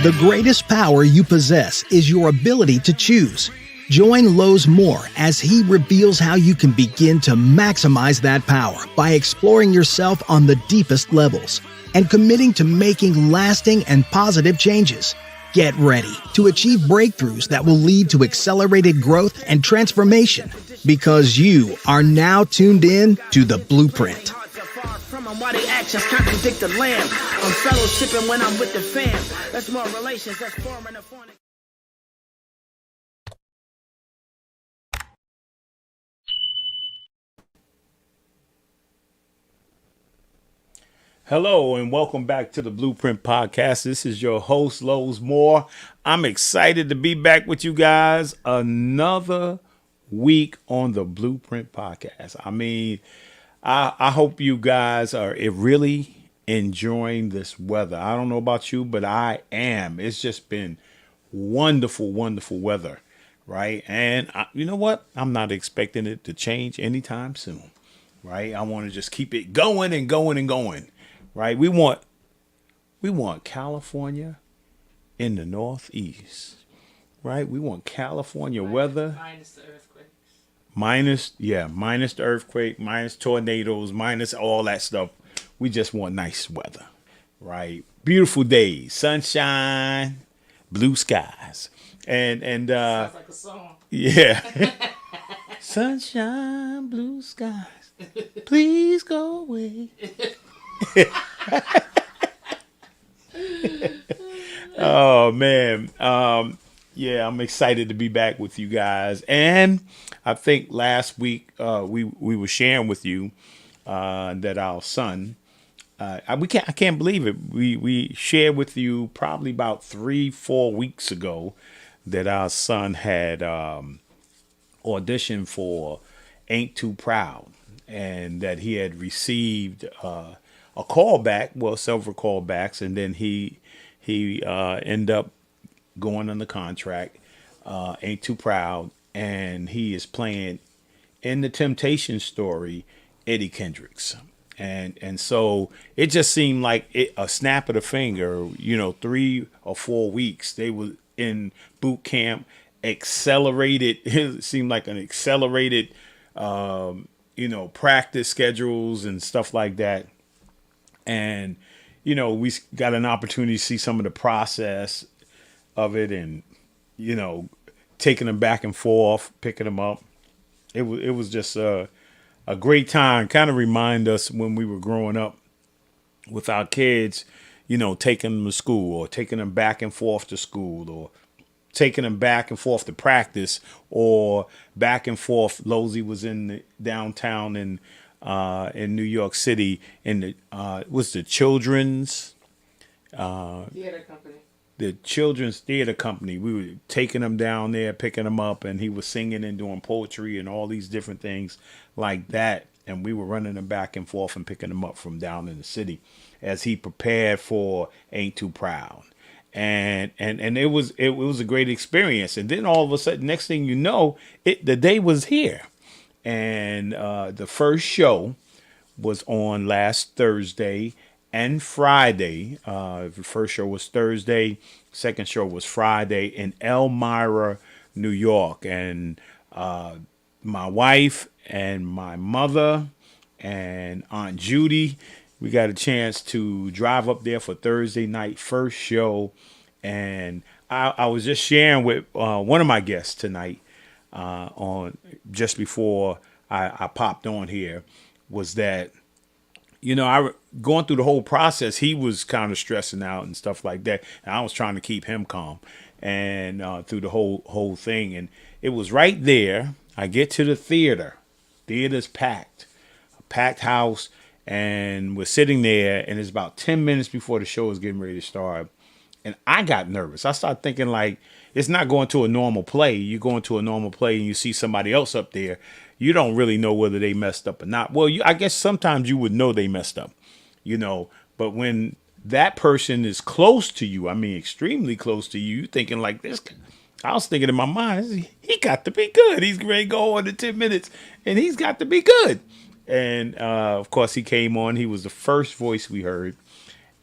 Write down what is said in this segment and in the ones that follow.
The greatest power you possess is your ability to choose. Join Lowe's Moore as he reveals how you can begin to maximize that power by exploring yourself on the deepest levels and committing to making lasting and positive changes. Get ready to achieve breakthroughs that will lead to accelerated growth and transformation, because you are now tuned in to The Blueprint. Why the actions contradict the lamb. I'm fellowshipping when I'm with the fam. That's more relations, that's foreign and foreign. Hello and welcome back to the Blueprint Podcast. This is your host, Lowe's Moore. I'm excited to be back with you guys another week on the Blueprint Podcast. I hope you guys are really enjoying this weather. I don't know about you, but I am. It's just been wonderful, wonderful weather, right? And you know what? I'm not expecting it to change anytime soon, right? I want to just keep it going and going and going, right? We want California in the Northeast, right? We want California weather. Minus the earthquakes. Minus the earthquake, minus tornadoes, minus all that stuff. We just want nice weather, right? Beautiful days, sunshine, blue skies, and Sounds like a song. yeah, sunshine, blue skies, please go away. Oh man, yeah, I'm excited to be back with you guys, and I think last week we were sharing with you that our son, I can't believe it. We shared with you probably about 3-4 weeks ago that our son had auditioned for Ain't Too Proud, and that he had received a callback, well, several callbacks, and then he ended up going on the contract, Ain't Too Proud, and he is playing in the Temptation story, Eddie Kendricks. And so it just seemed like a snap of the finger, 3 or 4 weeks. They were in boot camp, accelerated. It seemed like an accelerated, practice schedules and stuff like that. And, we got an opportunity to see some of the process of it and, taking them back and forth, picking them up. It was just a great time. Kind of remind us when we were growing up with our kids, taking them to school or taking them back and forth to school or taking them back and forth to practice or back and forth. Losey was in the downtown in New York City in the children's Theater company. The children's theater company. We were taking him down there, picking him up, and he was singing and doing poetry and all these different things like that. And we were running him back and forth and picking him up from down in the city as he prepared for Ain't Too Proud. And it was a great experience. And then all of a sudden, next thing you know, the day was here. And the first show was on last Thursday and Friday. The first show was Thursday. Second show was Friday in Elmira, New York. And my wife and my mother and Aunt Judy, we got a chance to drive up there for Thursday night first show. And I was just sharing with one of my guests tonight on just before I popped on here, was that I going through the whole process. He was kind of stressing out and stuff like that, and I was trying to keep him calm and through the whole thing. And it was right there. I get to the theater. Theater's packed, a packed house, and we're sitting there. And it's about 10 minutes before the show is getting ready to start, and I got nervous. I started thinking, like, it's not going to a normal play. You're going to a normal play and you see somebody else up there. You don't really know whether they messed up or not. Well, I guess sometimes you would know they messed up, but when that person is close to you, I mean, extremely close to you, you're thinking like this. I was thinking in my mind, he got to be good. He's ready to go on in 10 minutes and he's got to be good. And of course he came on. He was the first voice we heard.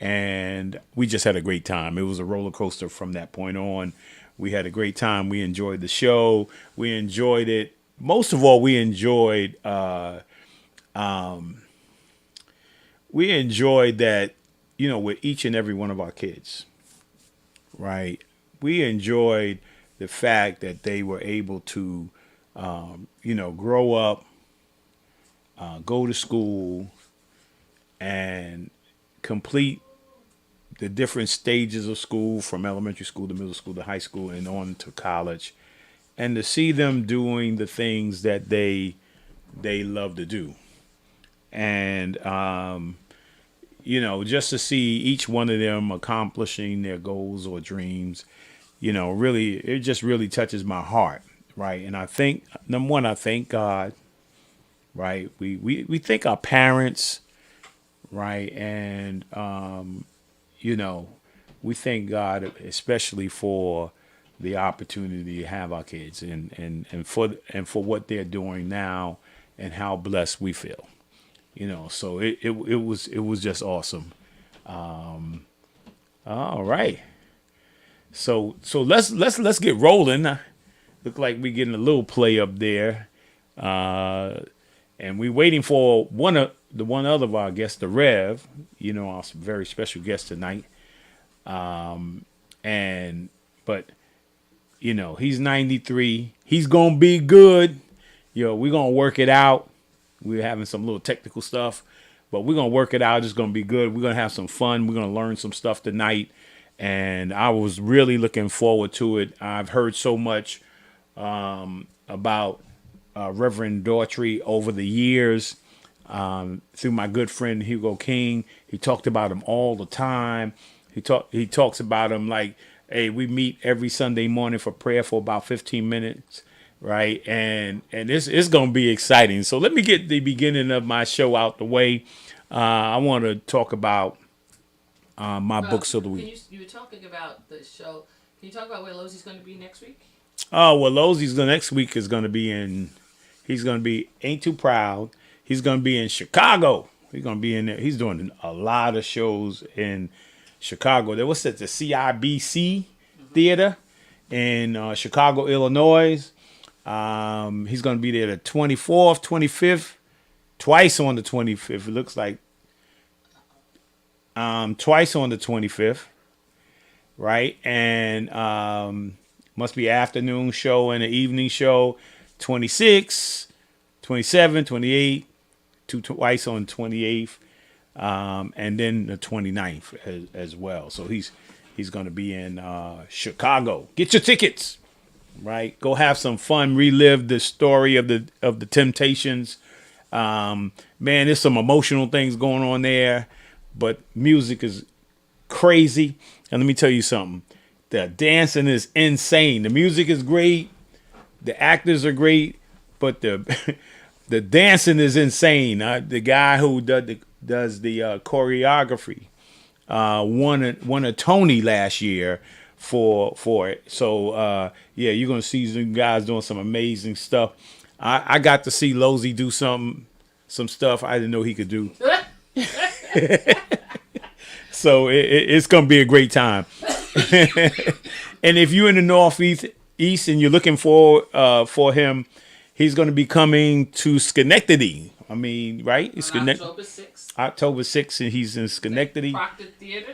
and we just had a great time. It was a roller coaster from that point on. We had a great time. We enjoyed the show. We enjoyed it. Most of all, we enjoyed that, with each and every one of our kids, right? We enjoyed the fact that they were able to, grow up, go to school, and complete the different stages of school, from elementary school to middle school to high school and on to college, and to see them doing the things that they love to do. And just to see each one of them accomplishing their goals or dreams, really, it just really touches my heart, right? And I think, number one, I thank God, right? We thank our parents, right? And we thank God especially for the opportunity to have our kids, and for what they're doing now, and how blessed we feel. So it was just awesome. All right. So let's get rolling. Look like we're getting a little play up there. And we're waiting for one other of our guests, the Rev, our very special guest tonight. But he's 93. He's gonna be good. We're gonna work it out. We're having some little technical stuff, but we're going to work it out. It's going to be good. We're going to have some fun. We're going to learn some stuff tonight. And I was really looking forward to it. I've heard so much about Reverend Daughtry over the years through my good friend Hugo King. He talked about him all the time. He talks about him like, hey, we meet every Sunday morning for prayer for about 15 minutes. Right. And it's going to be exciting. So let me get the beginning of my show out the way. I want to talk about my books of the week. You were talking about the show. Can you talk about where Losey's going to be next week? Oh, well, Losey's next week is going to be Ain't Too Proud. He's going to be in Chicago. He's going to be in there. He's doing a lot of shows in Chicago. There was at the CIBC Theater in Chicago, Illinois. He's going to be there the 24th, 25th, twice on the 25th. It looks like twice on the 25th, right? And must be afternoon show and an evening show, 26, 27, 28, twice on 28th, and then the 29th as well. So he's going to be in Chicago. Get your tickets. Right, go have some fun, relive the story of the Temptations. Man, there's some emotional things going on there, but music is crazy. And let me tell you something: the dancing is insane. The music is great, the actors are great, but the the dancing is insane. The guy who does the choreography won a Tony last year for it. So you're gonna see some guys doing some amazing stuff. I got to see Losey do some stuff I didn't know he could do. So it's gonna be a great time. And if you're in the Northeast and you're looking for him, he's gonna be coming to Schenectady. I mean, right? It's October 6th. October 6th, and he's in Schenectady.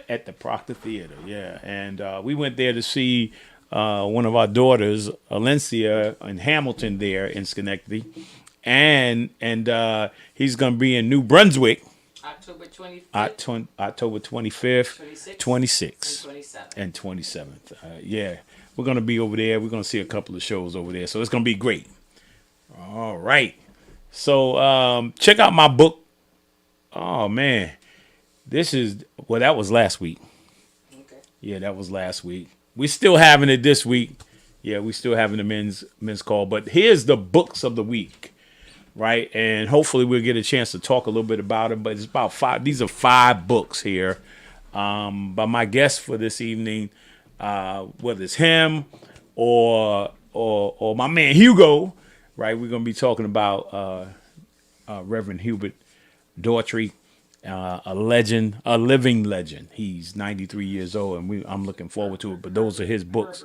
At the Proctor Theater, yeah. And we went there to see one of our daughters, Alencia, in Hamilton there in Schenectady. And he's going to be in New Brunswick. October 25th. October 25th, 26th, and 27th. Yeah, we're going to be over there. We're going to see a couple of shows over there. So it's going to be great. All right. So check out my book. Oh, man. That was last week. Okay. Yeah, that was last week. We're still having it this week. Yeah, we're still having the men's call. But here's the books of the week, right? And hopefully we'll get a chance to talk a little bit about them. But it's about 5. These are 5 books here by my guest for this evening, whether it's him or my man Hugo, right? We're going to be talking about Reverend Hubert Daughtry. a legend, a living legend. He's 93 years old, and I'm looking forward to it. But those are his books.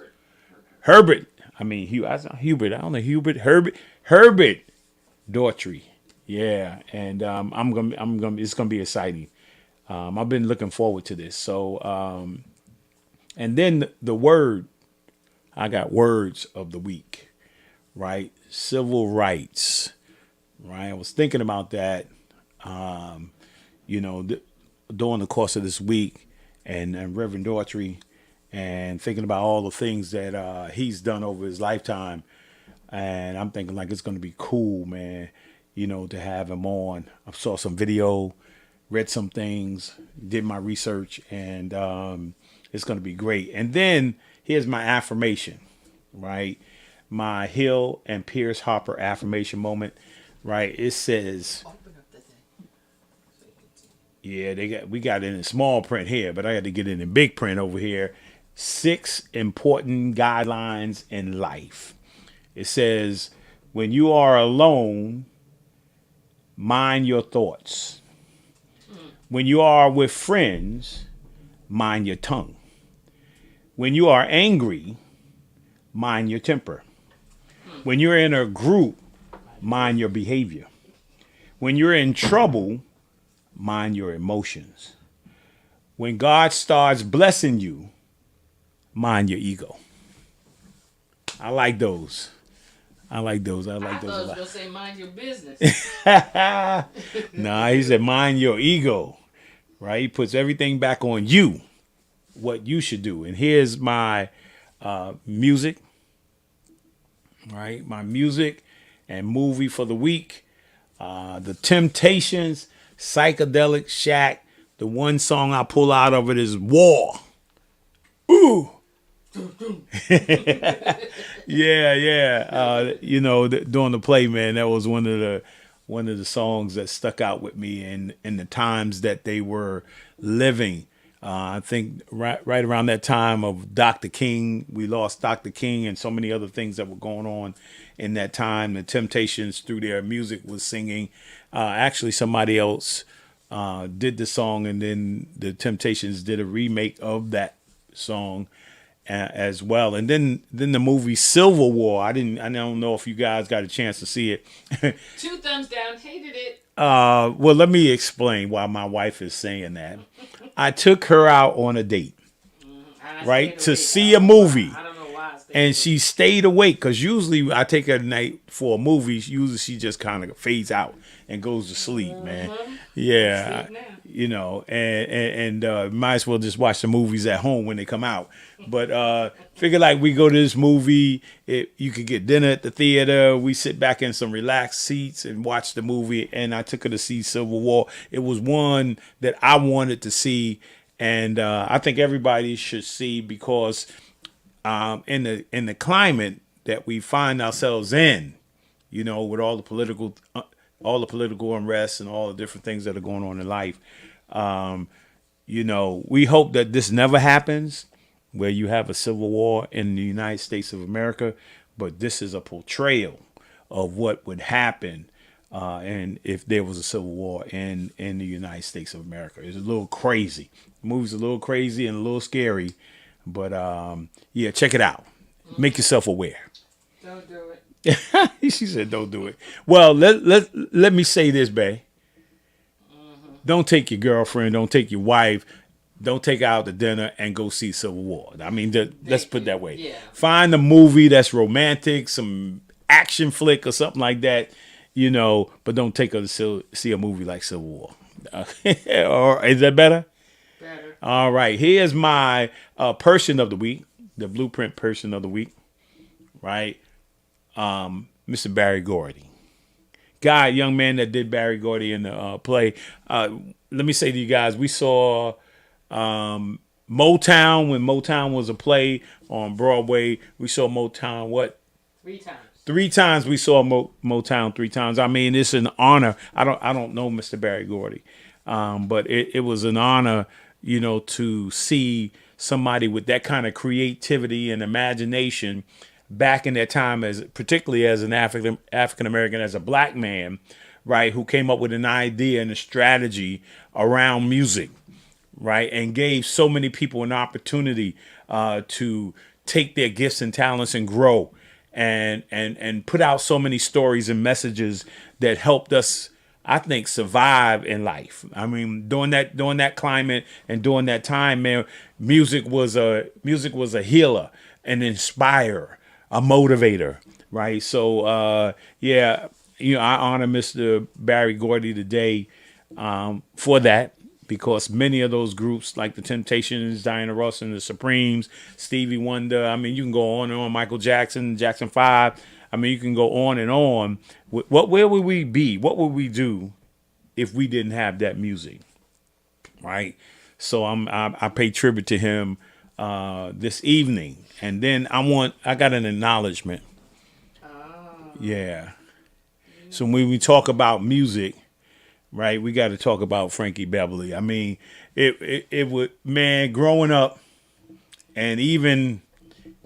Herbert. I mean, Hubert. I don't know Hubert. Herbert Daughtry. Yeah, and I'm gonna. It's gonna be exciting. I've been looking forward to this. So, and then the word. I got words of the week, right? Civil rights, right? I was thinking about that, during the course of this week, and Reverend Daughtry, and thinking about all the things that he's done over his lifetime. And I'm thinking like it's going to be cool, man, to have him on. I saw some video, read some things, did my research, and it's going to be great. And then here's my affirmation, right? My Hill and Pierce Harper affirmation moment, right? It says, yeah, we got it in small print here, but I had to get it in big print over here. 6 important guidelines in life. It says, when you are alone, mind your thoughts. When you are with friends, mind your tongue. When you are angry, mind your temper. When you're in a group, mind your behavior. When you're in trouble, mind your emotions. When God starts blessing you, mind your ego. I like those. I like those a I lot. was going to say, mind your business. Nah, he said, mind your ego, right? He puts everything back on you, what you should do. And here's my music, right? My music and movie for the week. The Temptations, Psychedelic Shack. The one song I pull out of it is War. Ooh. Yeah. During the play, man, that was one of the songs that stuck out with me in the times that they were living. I think right around that time of Dr. King, we lost Dr. King and so many other things that were going on in that time. The Temptations, through their music, was singing. Actually, somebody else did the song, and then the Temptations did a remake of that song as well. And then the movie Civil War. I don't know if you guys got a chance to see it. 2 thumbs down. Hated it. Well, let me explain why my wife is saying that. I took her out on a date, right, to see a movie. I don't know why. And she stayed awake, because usually I take her at night for a movie. Usually she just kind of fades out and goes to sleep, man. Yeah, and might as well just watch the movies at home when they come out. But figure like we go to this movie, you could get dinner at the theater. We sit back in some relaxed seats and watch the movie. And I took her to see Civil War. It was one that I wanted to see, and I think everybody should see, because in the climate that we find ourselves in, with all the political unrest and all the different things that are going on in life, we hope that this never happens, where you have a civil war in the United States of America. But this is a portrayal of what would happen and if there was a civil war in the United States of America. It's a little crazy. The movie's a little crazy and a little scary. But yeah, check it out. Make yourself aware. Don't do it. She said, "Don't do it." Well, let me say this, bae. Don't take your girlfriend. Don't take your wife. Don't take her out to dinner and go see Civil War. I mean, let's put it that way. Yeah. Find a movie that's romantic, some action flick or something like that, but don't take her to see a movie like Civil War. Or is that better? Better. All right. Here's my person of the week, the Blueprint person of the week, right? Mr. Barry Gordy. Young man that did Barry Gordy in the play. Let me say to you guys, we saw Motown, when Motown was a play on Broadway. We saw Motown, what? 3 times. 3 times we saw Motown 3 times. I mean, it's an honor. I don't know Mr. Barry Gordy, but it was an honor, to see somebody with that kind of creativity and imagination back in that time, particularly as an African American, as a black man, right, who came up with an idea and a strategy around music, right, and gave so many people an opportunity to take their gifts and talents and grow and put out so many stories and messages that helped us, I think, survive in life. I mean, during that climate and during that time, man, music was a healer, an inspirer, a motivator, right? So, yeah, I honor Mr. Barry Gordy today for that, because many of those groups, like the Temptations, Diana Ross and the Supremes, Stevie Wonder, I mean, you can go on and on, Michael Jackson, Jackson 5, I mean, you can go on and on. Where would we be? What would we do if we didn't have that music, right? So I pay tribute to him this evening, and then I got an acknowledgement. Yeah. So when we talk about music, right, we got to talk about Frankie Beverly. I mean, it would, man, growing up, and even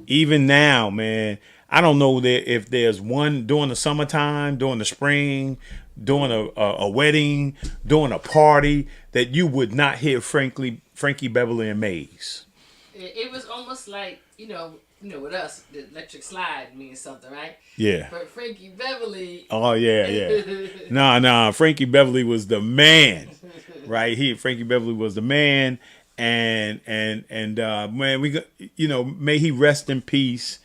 now, man, I don't know that if there's one during the summertime, during the spring, during a wedding, during a party, that you would not hear Frankie Beverly and Maze. It was almost like, with us, the electric slide means something, right? Yeah. But Frankie Beverly. Oh yeah. Nah. Frankie Beverly was the man, right? Frankie Beverly was the man, and man, may he rest in peace.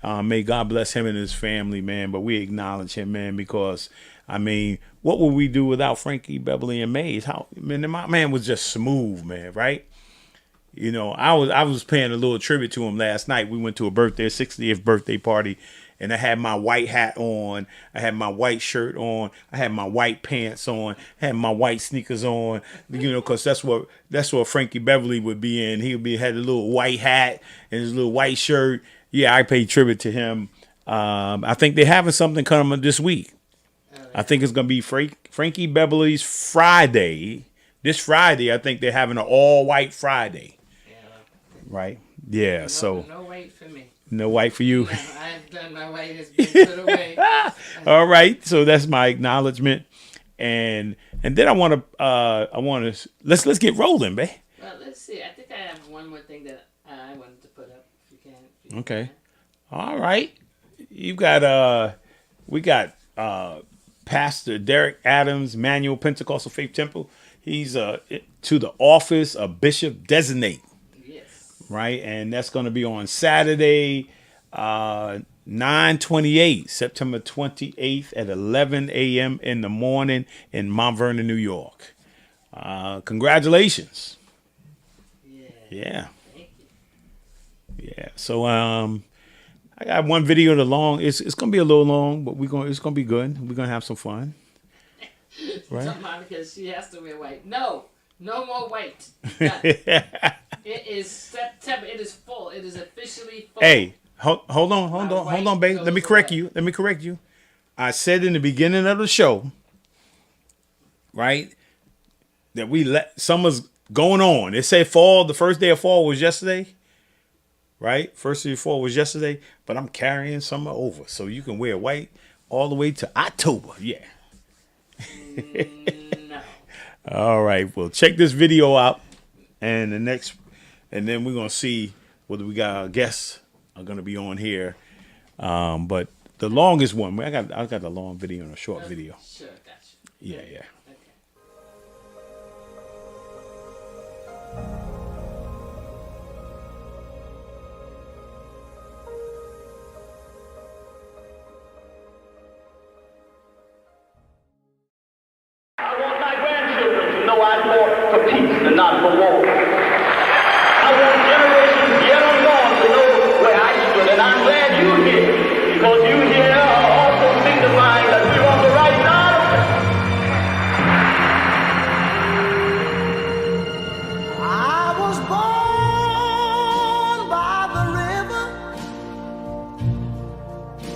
May God bless him and his family, man. But we acknowledge him, man, because I mean, what would we do without Frankie Beverly and Maze? My man was just smooth, man, right? I was paying a little tribute to him last night. We went to a 60th birthday party, and I had my white hat on, I had my white shirt on, I had my white pants on, I had my white sneakers on, because that's what Frankie Beverly would be in. Had a little white hat and his little white shirt. Yeah, I paid tribute to him. I think they're having something coming this week. I think it's going to be Frankie Beverly's Friday. This Friday, I think they're having an all-white Friday. Right? Yeah, so. No white for me. No white for you? No, I've done my white. Has been put away. All right, so that's my acknowledgement. And then I want to, let's get rolling, babe. Well, let's see. I think I have one more thing that I wanted to put up, if you can. Okay. All right. You got, we got Pastor Derek Adams, Manual Pentecostal Faith Temple. He's to the office of Bishop Designate. Right, and that's going to be on Saturday, 9/28, September 28th at 11 a.m. in the morning in Mount Vernon, New York. Congratulations! Yeah. Thank you. Yeah. So I got one video. It's going to be a little long, but it's going to be good. We're going to have some fun. Right? Because she has to wear white. No more white. It is September. It is full. It is officially full. Hey, hold on, babe. Let me correct you. I said in the beginning of the show, right, that summer's going on. It said fall. The first day of fall was yesterday, right? First day of fall was yesterday, but I'm carrying summer over, so you can wear white all the way to October. Yeah. No. All right. Well, check this video out, and then we're gonna see whether we got our guests are gonna be on here. But the longest one, I got the long video and a short video. Sure, gotcha. Yeah. Okay. I want my grandchildren to know I fought for peace and not for war. I want generations yet unborn to know where I stood, and I'm glad you're here, because you here are also signifying that we're on the right side of it. I was born by the river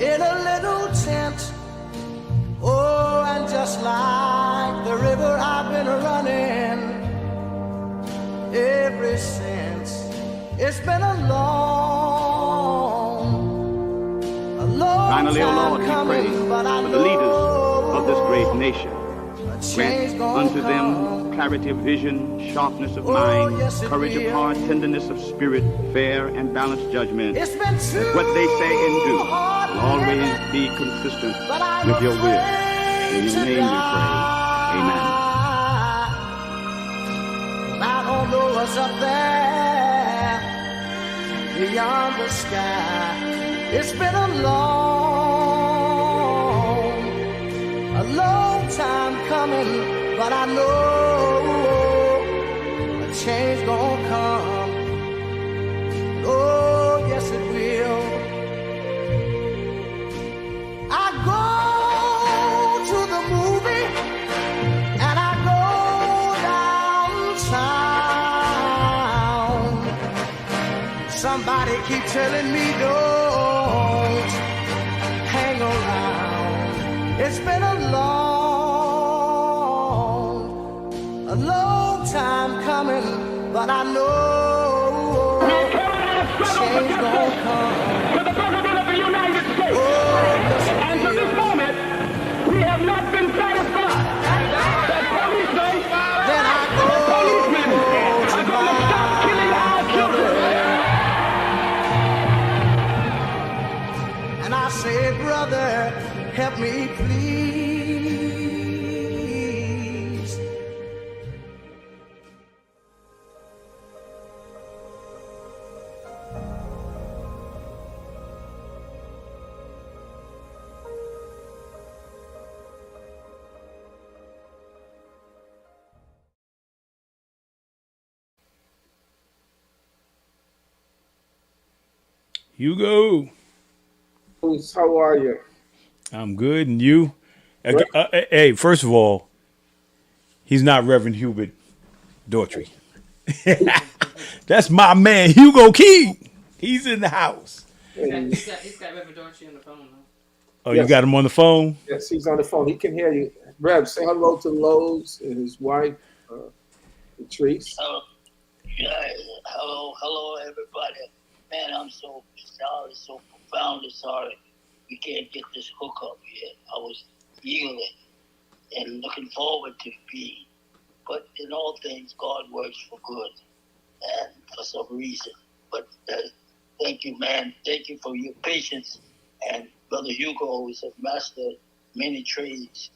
in a little tent. Oh, and just like the river, I've been running ever since. It's been a long Finally, O Lord, time we pray coming, but I for the leaders of this great nation. Change Grant gonna unto them come. clarity of vision, sharpness of Oh, mind, yes, it courage of will. heart, tenderness of spirit, fair and balanced judgment. It's been too That what they say and do hard will always living, be consistent but I'm with your will. afraid In your to name we pray. Amen. die. I don't know what's up there beyond the sky. It's been a long time coming, but I know a change gonna come. Oh, yes it will. I go to the movie and I go downtown. Somebody keep telling me don't hang around. It's been a long time coming, but I know change gonna come. To the President of the United States. And to this moment, we have not been satisfied. The police say Then I go policemen are going to stop killing our children. and I say, brother, help me please. Hugo, How are you? I'm good, and you? Hey, first of all, he's not Reverend Hubert Daughtry. That's my man, Hugo King. He's in the house. He's got Reverend Dorothy on the phone though. Oh, Yes. you got him on the phone? Yes, he's on the phone. He can hear you. Rev, say hello to Lowe's and his wife, Patrice. Hello, everybody. Man, I'm so sorry, so profoundly sorry we can't get this hookup yet. I was eagerly and looking forward to being. But in all things, God works for good and for some reason. But thank you, man. Thank you for your patience. And Brother Hugo is a master of many trades.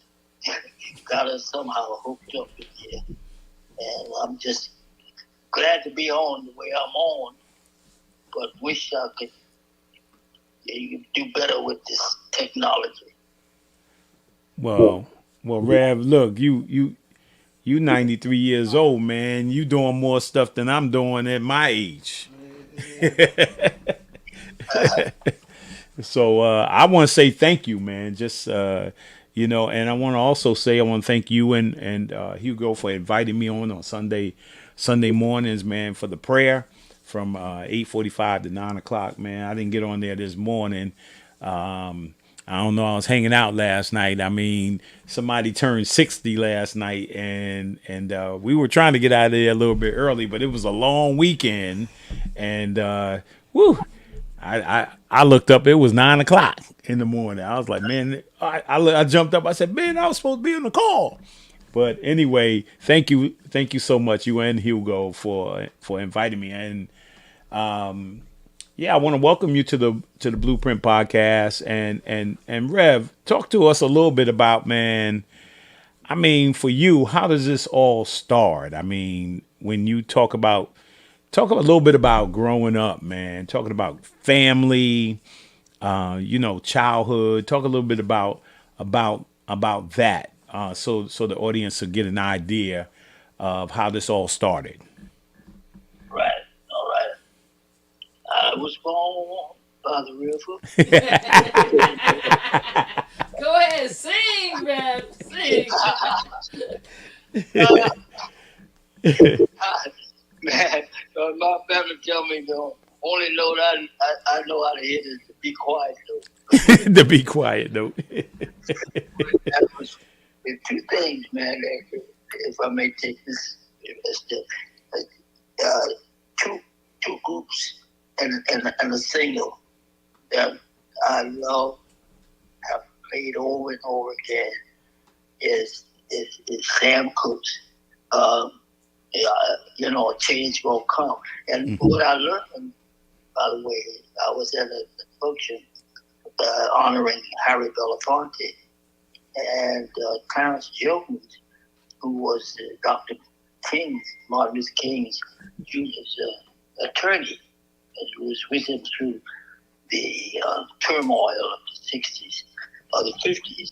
Got us somehow hooked up in here. And I'm just glad to be on the way I'm on, but wish I could do better with this technology. Well, Rev, look, you 93 years old, man. You doing more stuff than I'm doing at my age. So I want to say thank you, man. Just and I want to also say I want to thank you and Hugo for inviting me on Sunday mornings, man, for the prayer from 8:45 to 9 o'clock, man. I didn't get on there this morning. I don't know. I was hanging out last night. I mean, somebody turned 60 last night, and we were trying to get out of there a little bit early, but it was a long weekend, and I looked up. It was 9 o'clock in the morning. I was like, man, I jumped up. I said, man, I was supposed to be on the call. But anyway, thank you so much, you and Hugo, for inviting me. And I want to welcome you to the Blueprint Podcast. And Rev, talk to us a little bit about, man. I mean, for you, how does this all start? I mean, when you talk a little bit about growing up, man. Talking about family, childhood. Talk a little bit about that. So the audience will get an idea of how this all started. Right, all right. I was born by the river. Go ahead, sing, man, sing. Man, my family tell me the only note I know how to hit is the be quiet note. To be quiet, though. That was two things, man. If I may take this, two groups and a single that I love, have played over and over again, is Sam Cooke's. A change will come. And what I learned, by the way, I was at a function honoring Harry Belafonte, and Clarence Jones, who was Dr. Martin Luther King's Jr.'s attorney, and who was with him through the turmoil of the 60s or the 50s.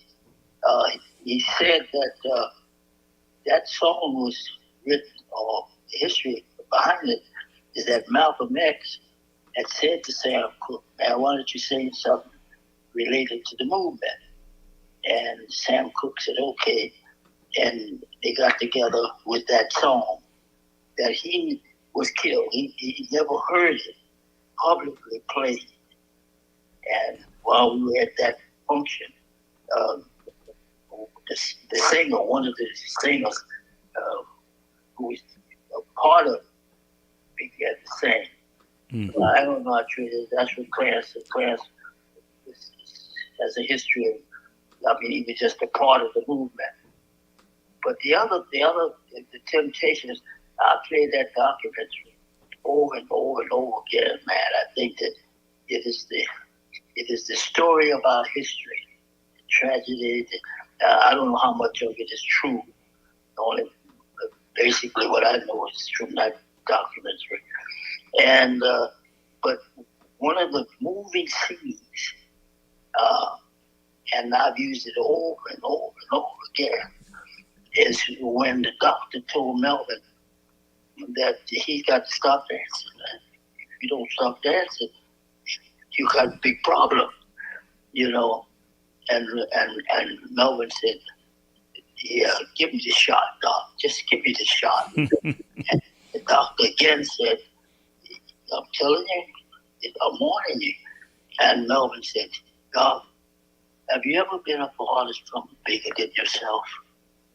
He said that that song was written, or the history behind it is that Malcolm X had said to Sam Cooke, "Man, why don't you say something related to the movement?" And Sam Cooke said, "Okay." And they got together with that song that he was killed. He never heard it publicly played. And while we were at that function, the singer, one of the singers who was a part of it, began to sing. I don't know how true it is. That's what Clarence said. Clarence has a history of, he was just a part of the movement. But the Temptations, I played that documentary over and over and over again, man. I think that it is the story of our history, the tragedy. I don't know how much of it is true. Only basically what I know is true in that documentary. And but one of the moving scenes, and I've used it over and over and over again, is when the doctor told Melvin that he got to stop dancing. Man. If you don't stop dancing, you got a big problem, And Melvin said, "Yeah, give me the shot, doc. Just give me the shot." And the doctor again said, "I'm telling you, I'm warning you." And Melvin said, "Doc, have you ever been a part of something bigger than yourself?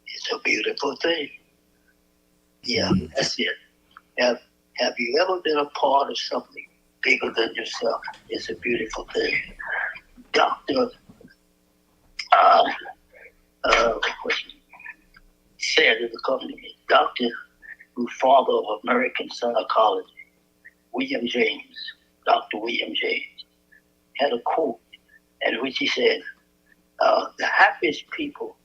It's a beautiful thing." Yeah, that's it. Have you ever been a part of something bigger than yourself? It's a beautiful thing. Dr. Said in the company, Dr. who father of American psychology, William James, Dr. William James, had a quote in which he said, the happiest people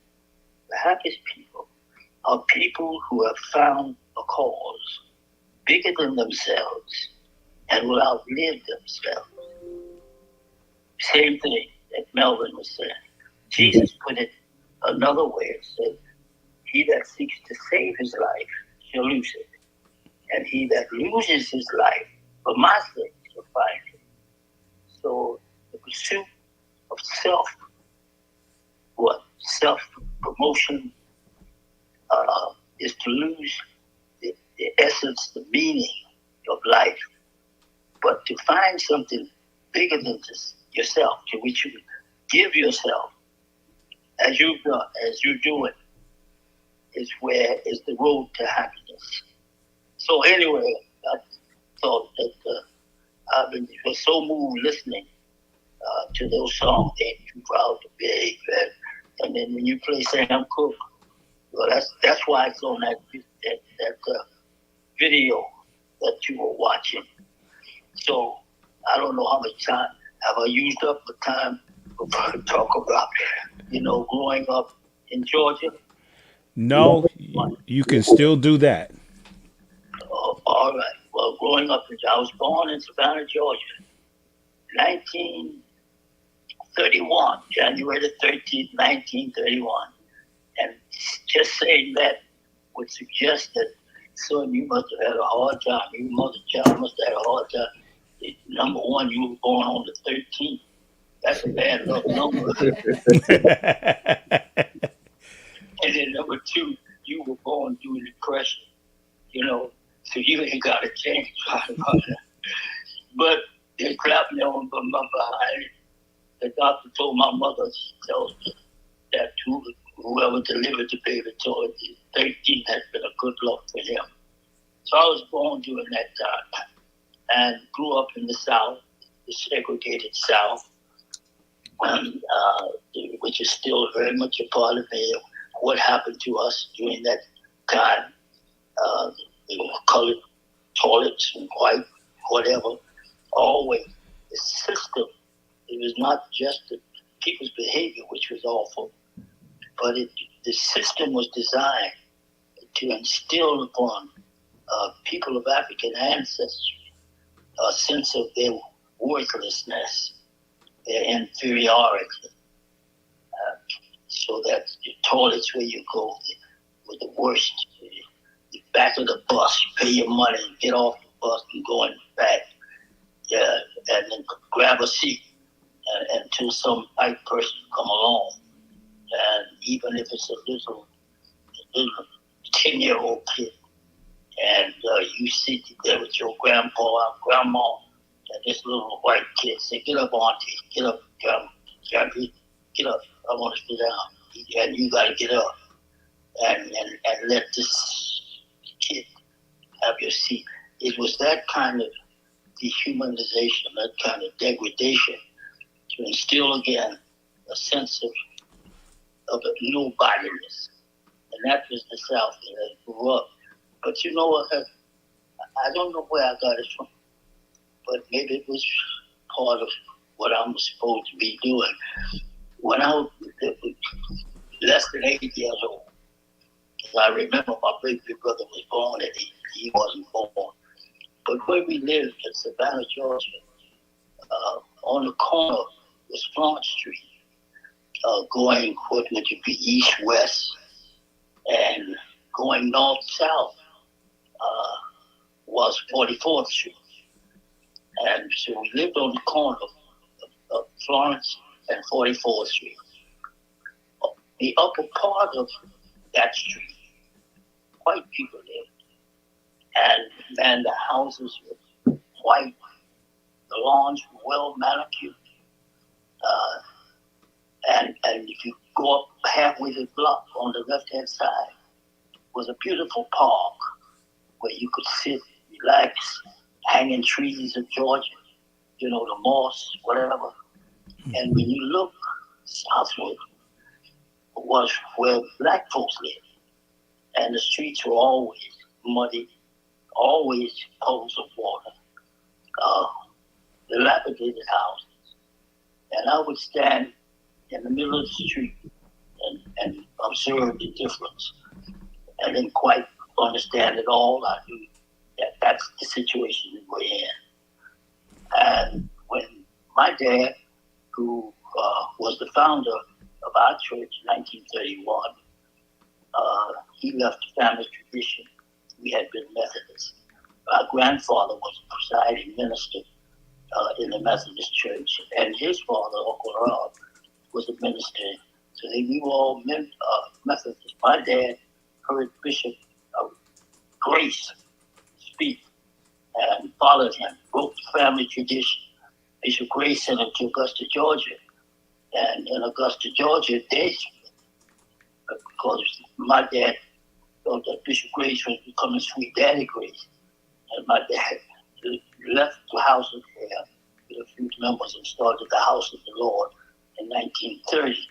are people who have found a cause bigger than themselves and will outlive themselves. Same thing that Melvin was saying. Jesus put it another way and said, he that seeks to save his life shall lose it. And he that loses his life for my sake shall find it. So the pursuit of self-promotion is to lose the essence, the meaning of life. But to find something bigger than just yourself, to which you give yourself, as you're doing, is the road to happiness. So anyway, I thought that I've been so moved listening to those songs, Ain't Too Proud to Beg, and then when you play Sam Cooke, well, that's why it's on that video that you were watching. So I don't know how much time have I used up the time to talk about, growing up in Georgia. No, you can still do that. All right. Well, growing up, I was born in Savannah, Georgia, 1931, January the 13th, 1931. And just saying that would suggest that, son, you must have had a hard time. Child must have had a hard time. Number one, you were born on the 13th. That's a bad luck number. And then number two, you were born during the Depression, so you ain't got to change. But they clapped me on my behind. The doctor told my mother, she tells me that whoever delivered the baby told her 13 had been a good luck for him. So I was born during that time and grew up in the South, the segregated South, which is still very much a part of me. I what happened to us during that time. They were colored toilets and white, whatever. Always the system. It was not just the people's behavior, which was awful, but the system was designed to instill upon people of African ancestry a sense of their worthlessness, their inferiority. So that the toilets where you go were the worst. The back of the bus, you pay your money, get off the bus and go in the back. Yeah, and then grab a seat until some white person come along. And even if it's a little 10-year-old kid, and you sit there with your grandpa and grandma, and this little white kid say, "Get up, auntie, get up, grandpa, get up, I want to sit down." And you got to get up and let this kid have your seat. It was that kind of dehumanization, that kind of degradation, to instill again a sense of nobodiness. And that was the South that I grew up. But you know what? I don't know where I got it from, but maybe it was part of what I'm supposed to be doing. When I was less than 8 years old, I remember my big brother was born at 8. He wasn't born. But where we lived in Savannah, Georgia, on the corner was Florence Street, going what would be east-west, and going north-south was 44th Street. And so we lived on the corner of Florence and 44th Street. The upper part of that street, white people lived. And the houses were white, the lawns were well manicured. And if you go up halfway the block on the left-hand side was a beautiful park where you could sit, relax, hanging trees of Georgia, the moss, whatever. And when you look southward, was where black folks lived. And the streets were always muddy, always puddles of water, dilapidated houses. And I would stand in the middle of the street and observe the difference. I didn't quite understand it all. I knew that that's the situation we were in. And when my dad, who was the founder of our church in 1931, he left the family tradition. We had been Methodists. My grandfather was a presiding minister in the Methodist church, and his father, Uncle Rob, was a minister. So we were all Methodists. My dad heard Bishop Grace speak and followed him, broke the family tradition. Bishop Grace sent him to Augusta, Georgia. And in Augusta, Georgia, because my dad thought that Bishop Grace was becoming Sweet Daddy Grace. And my dad left the house of prayer with a few members and started the House of the Lord in 1930.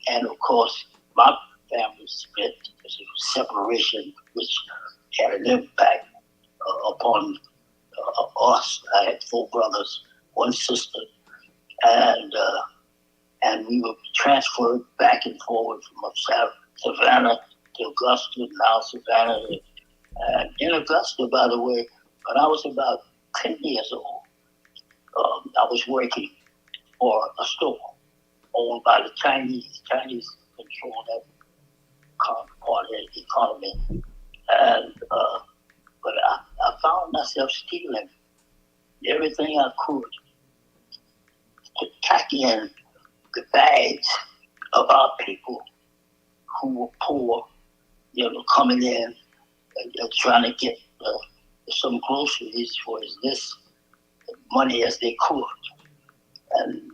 And of course, my family split because of separation, which had an impact upon us. I had 4 brothers, 1 sister, and we were transferred back and forward from Savannah to Augusta, now Savannah. And in Augusta, by the way, when I was about 10 years old, I was working for a store owned by the Chinese. Chinese control that part of the economy. And but I found myself stealing everything I could to pack in the bags of our people who were poor, coming in and trying to get some groceries for as less money as they could. And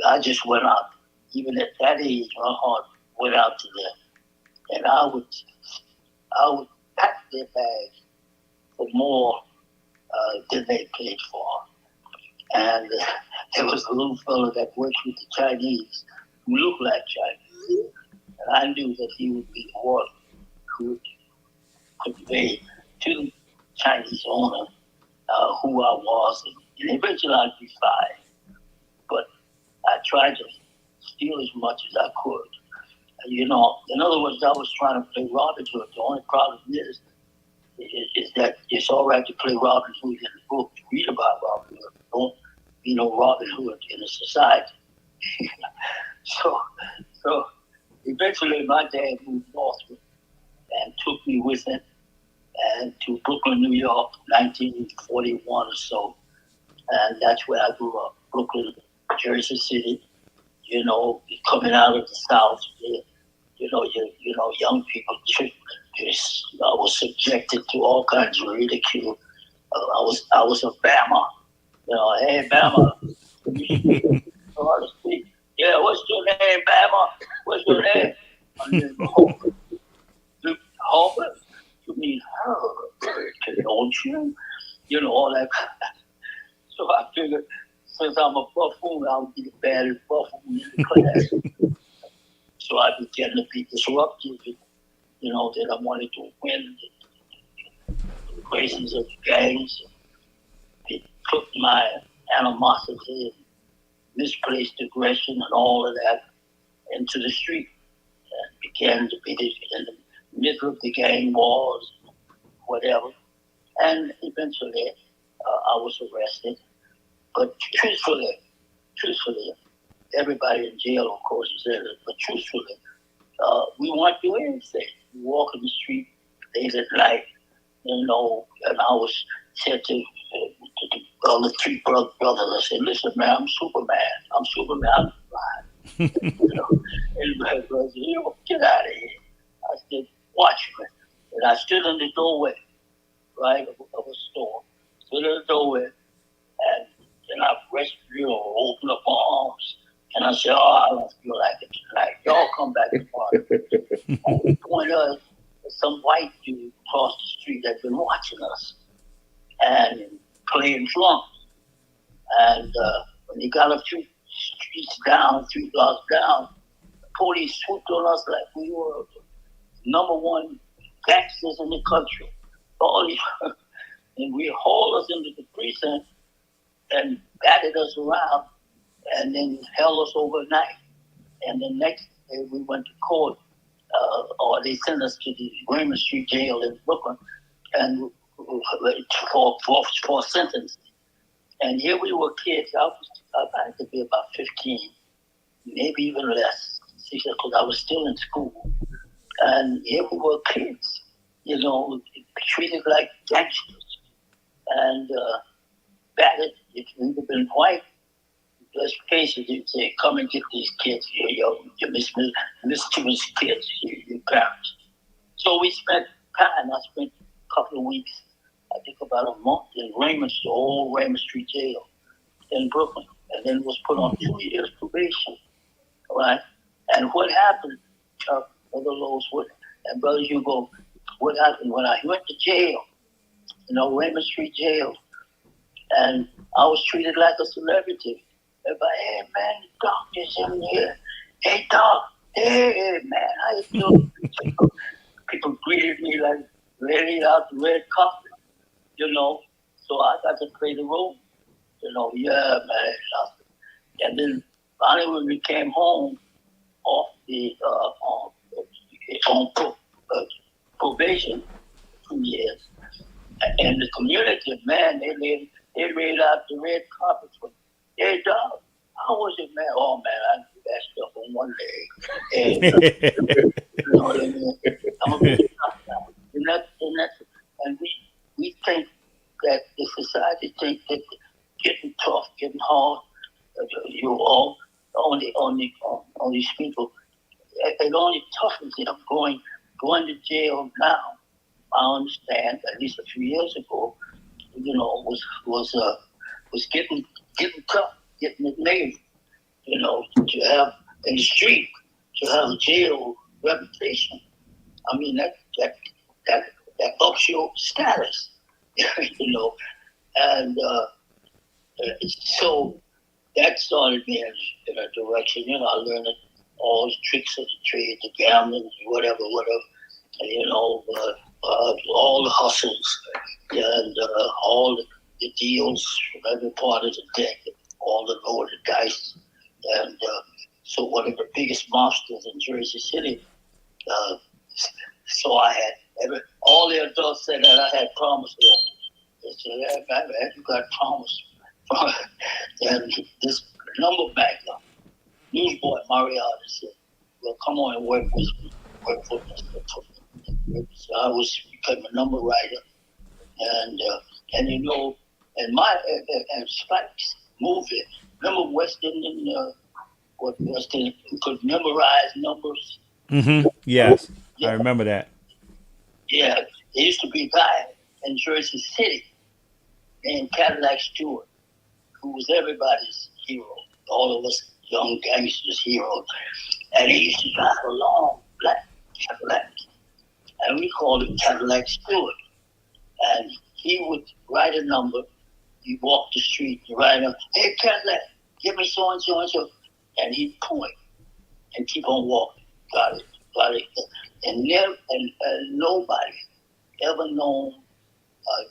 I just went out. Even at that age, my heart went out to them. And I would pack their bags for more than they paid for. And there was a little fellow that worked with the Chinese who looked like Chinese. And I knew that he would be the one who would convey to the Chinese owner who I was, and eventually I'd be fired. But I tried to steal as much as I could. And, in other words, I was trying to play Robin Hood. The only problem is that it's all right to play Robin Hood in the book, to read about Robin Hood. Don't be no Robin Hood in a society. So eventually my dad moved northward and took me with him and to Brooklyn, New York, 1941 or so. And that's where I grew up, Brooklyn, Jersey City, coming out of the South. Young people, I was subjected to all kinds of ridicule. I was a Bama. Hey, Bama. Yeah, what's your name, Bama? What's your name? My name is Homer. Homer? You mean her? Don't you? All that. So I figured, since I'm a buffoon, I'll be the baddest buffoon in the class. So I began to be disruptive, that I wanted to win the graces of the gangs. It took my animosity and misplaced aggression and all of that into the street and began to be in the middle of the gang wars, whatever. And eventually I was arrested. But truthfully, everybody in jail, of course, is there, but truthfully, we weren't doing anything. We walk in the street late at night, and I was said to the other three brothers, I said, listen, man, I'm Superman. I'm fine. And my brother said, get out of here. I said, watch me. And I stood in the doorway, right, of a store. Stood in the doorway, and I pressed, open up my arms. And I said, I don't feel like it tonight. Y'all come back tomorrow. At the point of some white dude across the street had been watching us and playing drums. And when he got a few streets down, 3 blocks down, the police swooped on us like we were number one gangsters in the country. And we hauled us into the precinct and batted us around and then held us overnight. And the next day we went to court, or they sent us to the Raymond Street Jail in Brooklyn and for a sentence. And here we were kids. I had to be about 15, maybe even less, because I was still in school. And here we were kids, treated like gangsters. And batted, if we'd have been white, best cases, you'd say, come and get these kids, you mischievous kids, your parents. So we spent time. I spent a couple of weeks, I think about a month in Raymond, the old Raymond Street Jail in Brooklyn, and then was put on 2 years probation, right? And what happened, Chuck, Brother Lowe's, and Brother Hugo, what happened when I went to jail, Raymond Street Jail, and I was treated like a celebrity. Everybody, hey man, the doctor's in here. Hey doc, hey man, how you doing? People greeted me like ready out the red carpet, So I got to play the role, yeah man. And then finally when we came home off the on probation, 2 years, and the community, man, they laid out the red carpet for me. Hey, dog, how was it, man? Oh, man, I do that stuff on one leg. You know what I mean? I'm a bit tough now. And we think that the society thinks that getting tough, getting hard, all these people, it only toughens them. Going to jail now, I understand, at least a few years ago, was getting tough, getting it made, to have in the street, to have a jail reputation. I mean, that ups your status, and so that started me in a direction. I learned all the tricks of the trade, the gambling, whatever, all the hustles and all the deals from every part of the deck, all the loaded dice. And so one of the biggest monsters in Jersey City. So I had all the adults said that I had promised them. They said, "Hey, man, you got promised." And this number banker, newsboy Mariana said, "Well, come on and work with me, work for me." So I became a number writer, and and Spike's movie. Remember West Indian? What West Indian could memorize numbers. Mm-hmm. Yes, I Yeah, remember that. yeah. There used to be a guy in Jersey City named Cadillac Stewart, who was everybody's hero, all of us young gangsters' heroes. And he used to drive a long black Cadillac, and we called him Cadillac Stewart. And he would write a number. He'd walk the street, and write a number, "Hey, Cadillac, give me so and so and so," and he'd point and keep on walking. Got it. And nobody ever known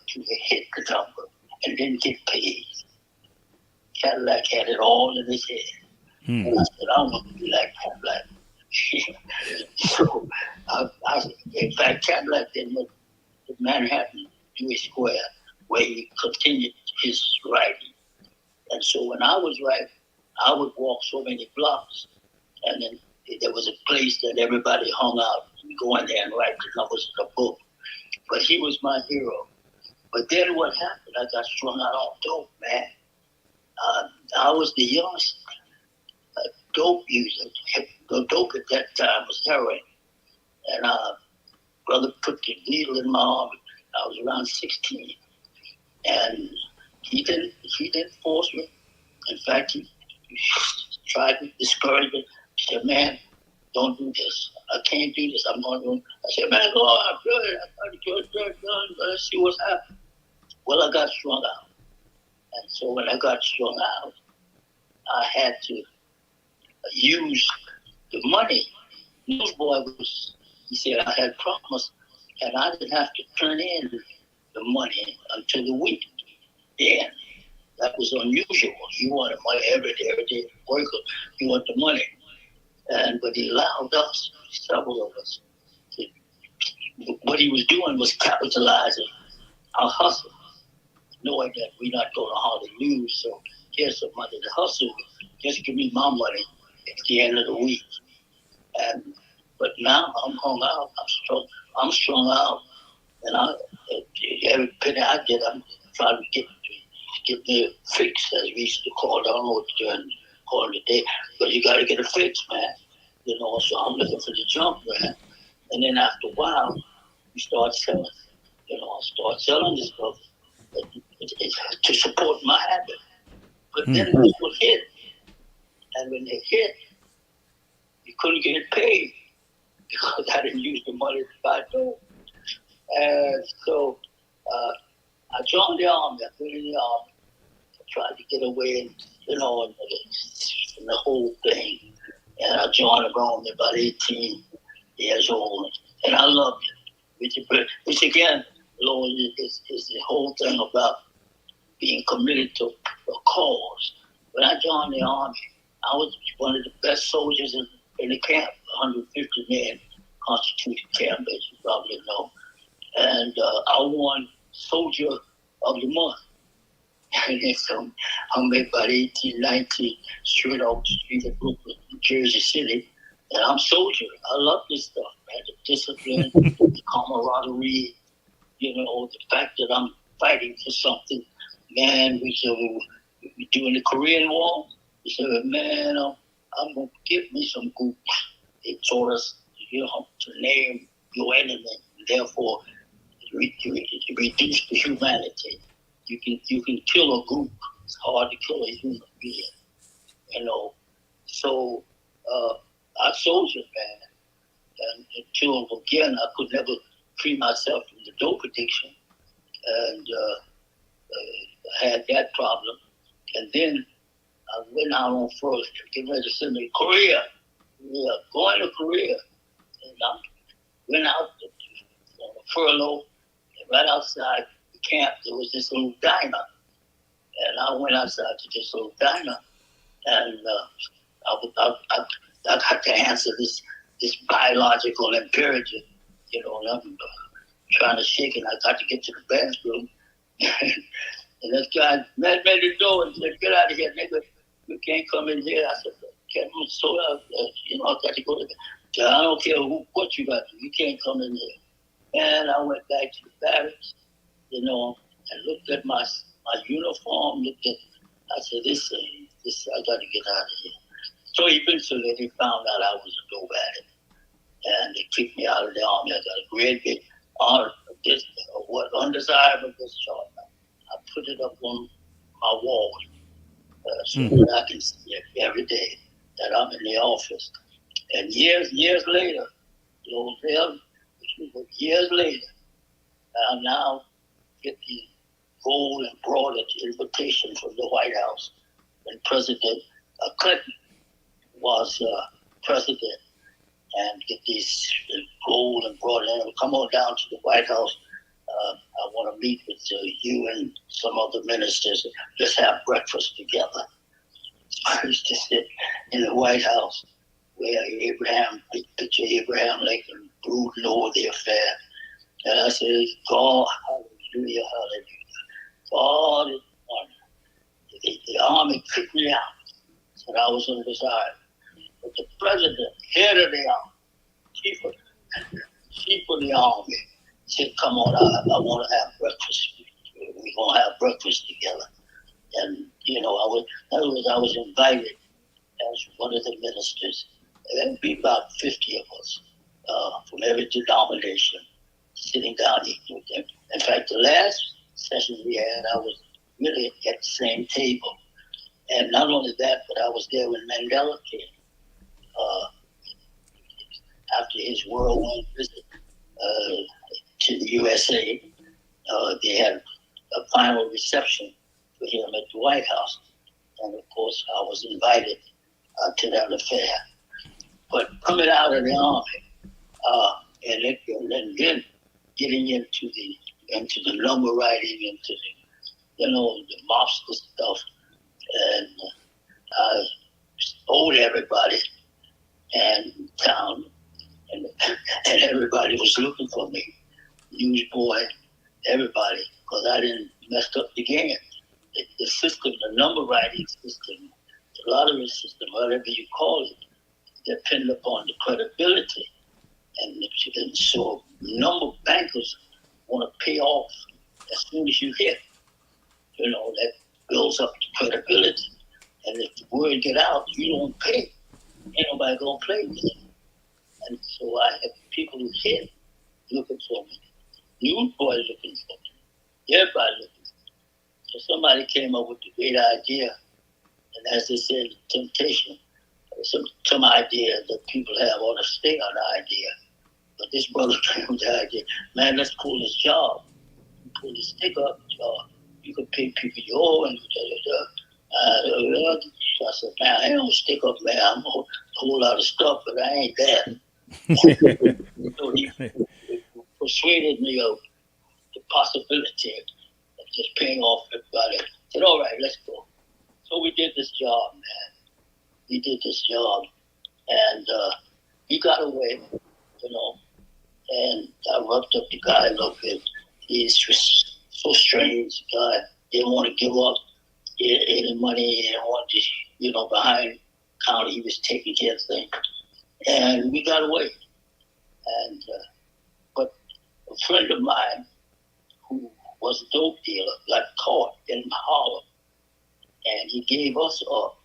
to hit the number and didn't get paid. Cadillac had it all in his head. And I said, I want to be like Cadillac. So, in fact, Cadillac then went to Manhattan, Dewey Square, where he continued his writing. And so when I was writing, I would walk so many blocks, and then there was a place that everybody hung out. You go in there and write the numbers in the book. But he was my hero. But then what happened? I got strung out on dope, man. I was the youngest dope user. The dope at that time was heroin. And brother put the needle in my arm. I was around 16. And he didn't force me. In fact, he tried to discourage me. He said, "Man, don't do this. I can't do this. I'm going to." I said, "Man, go on. I'm good. Let's see what's happening." Well, I got strung out. And so when I got strung out, I had to use the money. Newsboy he said I had promised, and I didn't have to turn in the money until the week. Then that was unusual. He wanted money every day. Worker, he wanted the money. But he allowed us, several of us, what he was doing was capitalizing our hustle, knowing that we're not going to hardly lose. So here's some money to hustle. Just give me my money at the end of the week. But now I'm hung out. I'm strung out, and every penny I get, I'm trying to get me a fix, as we used to call it. I don't know what you're calling it today, but you got to get a fix, man. So I'm looking for the jump, man. And then after a while, you start selling. I start selling this stuff to support my habit. But then people hit, and when they hit, you couldn't get paid because I didn't use the money to buy dope. And so I joined the army. I put in the army. I tried to get away, and the whole thing. And I joined the army about 18 years old, and I loved it. Which again, Lord, is the whole thing about being committed to a cause. When I joined the army, I was one of the best soldiers in the camp, 150 men constituted camp, as you probably know. And I won Soldier of the Month. And so I'm about 18, 19, straight off the street of Brooklyn, Jersey City. And I'm soldier. I love this stuff, man. The discipline, the camaraderie, the fact that I'm fighting for something. Man, we doing the Korean War. We said, man, I'm going to get me some goop. They taught us, to name your enemy. Therefore, reduce the humanity. You can kill a goop. It's hard to kill a human being. So I soldiered, man. And until, again, I could never free myself from the dope addiction. And I had that problem. And then I went out on first, getting ready to send me to Korea. going to Korea. And I went out on a furlough, and right outside the camp, there was this little diner. And I went outside to this little diner, and I got to answer this biological imperative, and I'm trying to shake it. I got to get to the bathroom. And this guy met me at the door and said, "Get out of here, nigga. You can't come in here." I said, "Get me so I got to go to the, I don't care what you got to do. You can't come in here." And I went back to the barracks, and looked at my uniform, I said, this, I got to get out of here. So eventually they found out I was a nomad, and they kicked me out of the army. I got a great big undesirable discharge. I put it up on my wall so that I can see it every day that I'm in the office. And years later, years later, I now get the gold embroidered invitation from the White House when President Clinton was president, and get these gold embroidered and come on down to the White House. I want to meet with you and some other ministers. Let's have breakfast together. I used to sit in the White House where big picture Abraham Lincoln brooding over the affair. And I said, God, hallelujah, hallelujah. God is one. The army kicked me out, said I was undesirable. But the president, head of the army, chief of the army, said, come on, I want to have breakfast. We're going to have breakfast together. And, I was invited as one of the ministers. There'd be about 50 of us from every denomination sitting down eating with them. In fact, the last session we had, I was really at the same table. And not only that, but I was there when Mandela came. After his whirlwind visit to the USA, they had a final reception for him at the White House. And of course, I was invited to that affair. But coming out of the army, and then getting into the number writing, into the mobster stuff, and I owed everybody and town, and everybody was looking for me, newsboy, everybody, because I didn't mess up the game. The system, the number writing system, the lottery system, whatever you call it, depend upon the credibility. And so number bankers want to pay off as soon as you hit. That builds up the credibility. And if the word get out, you don't pay. Ain't nobody gonna play with you. And so I had people who hit looking for me. Newsboys looking for me. Everybody looking for me. So somebody came up with the great idea. And as they said, temptation. Some idea that people have ought to stay on the idea. But this brother came with the idea, man, let's pull this job. Pull this stick up job. You could pay people your and I said, man, I ain't no stick up, man. I'm a whole lot of stuff, but I ain't that. So he persuaded me of the possibility of just paying off everybody. I said, all right, let's go. So we did this job, man. We did this job, and he got away, and I rubbed up the guy a little bit. He's just so strange, the guy. Didn't want to give up any money. He didn't want to, behind counter, he was taking care of things. And we got away. And but a friend of mine who was a dope dealer got caught in Harlem, and he gave us up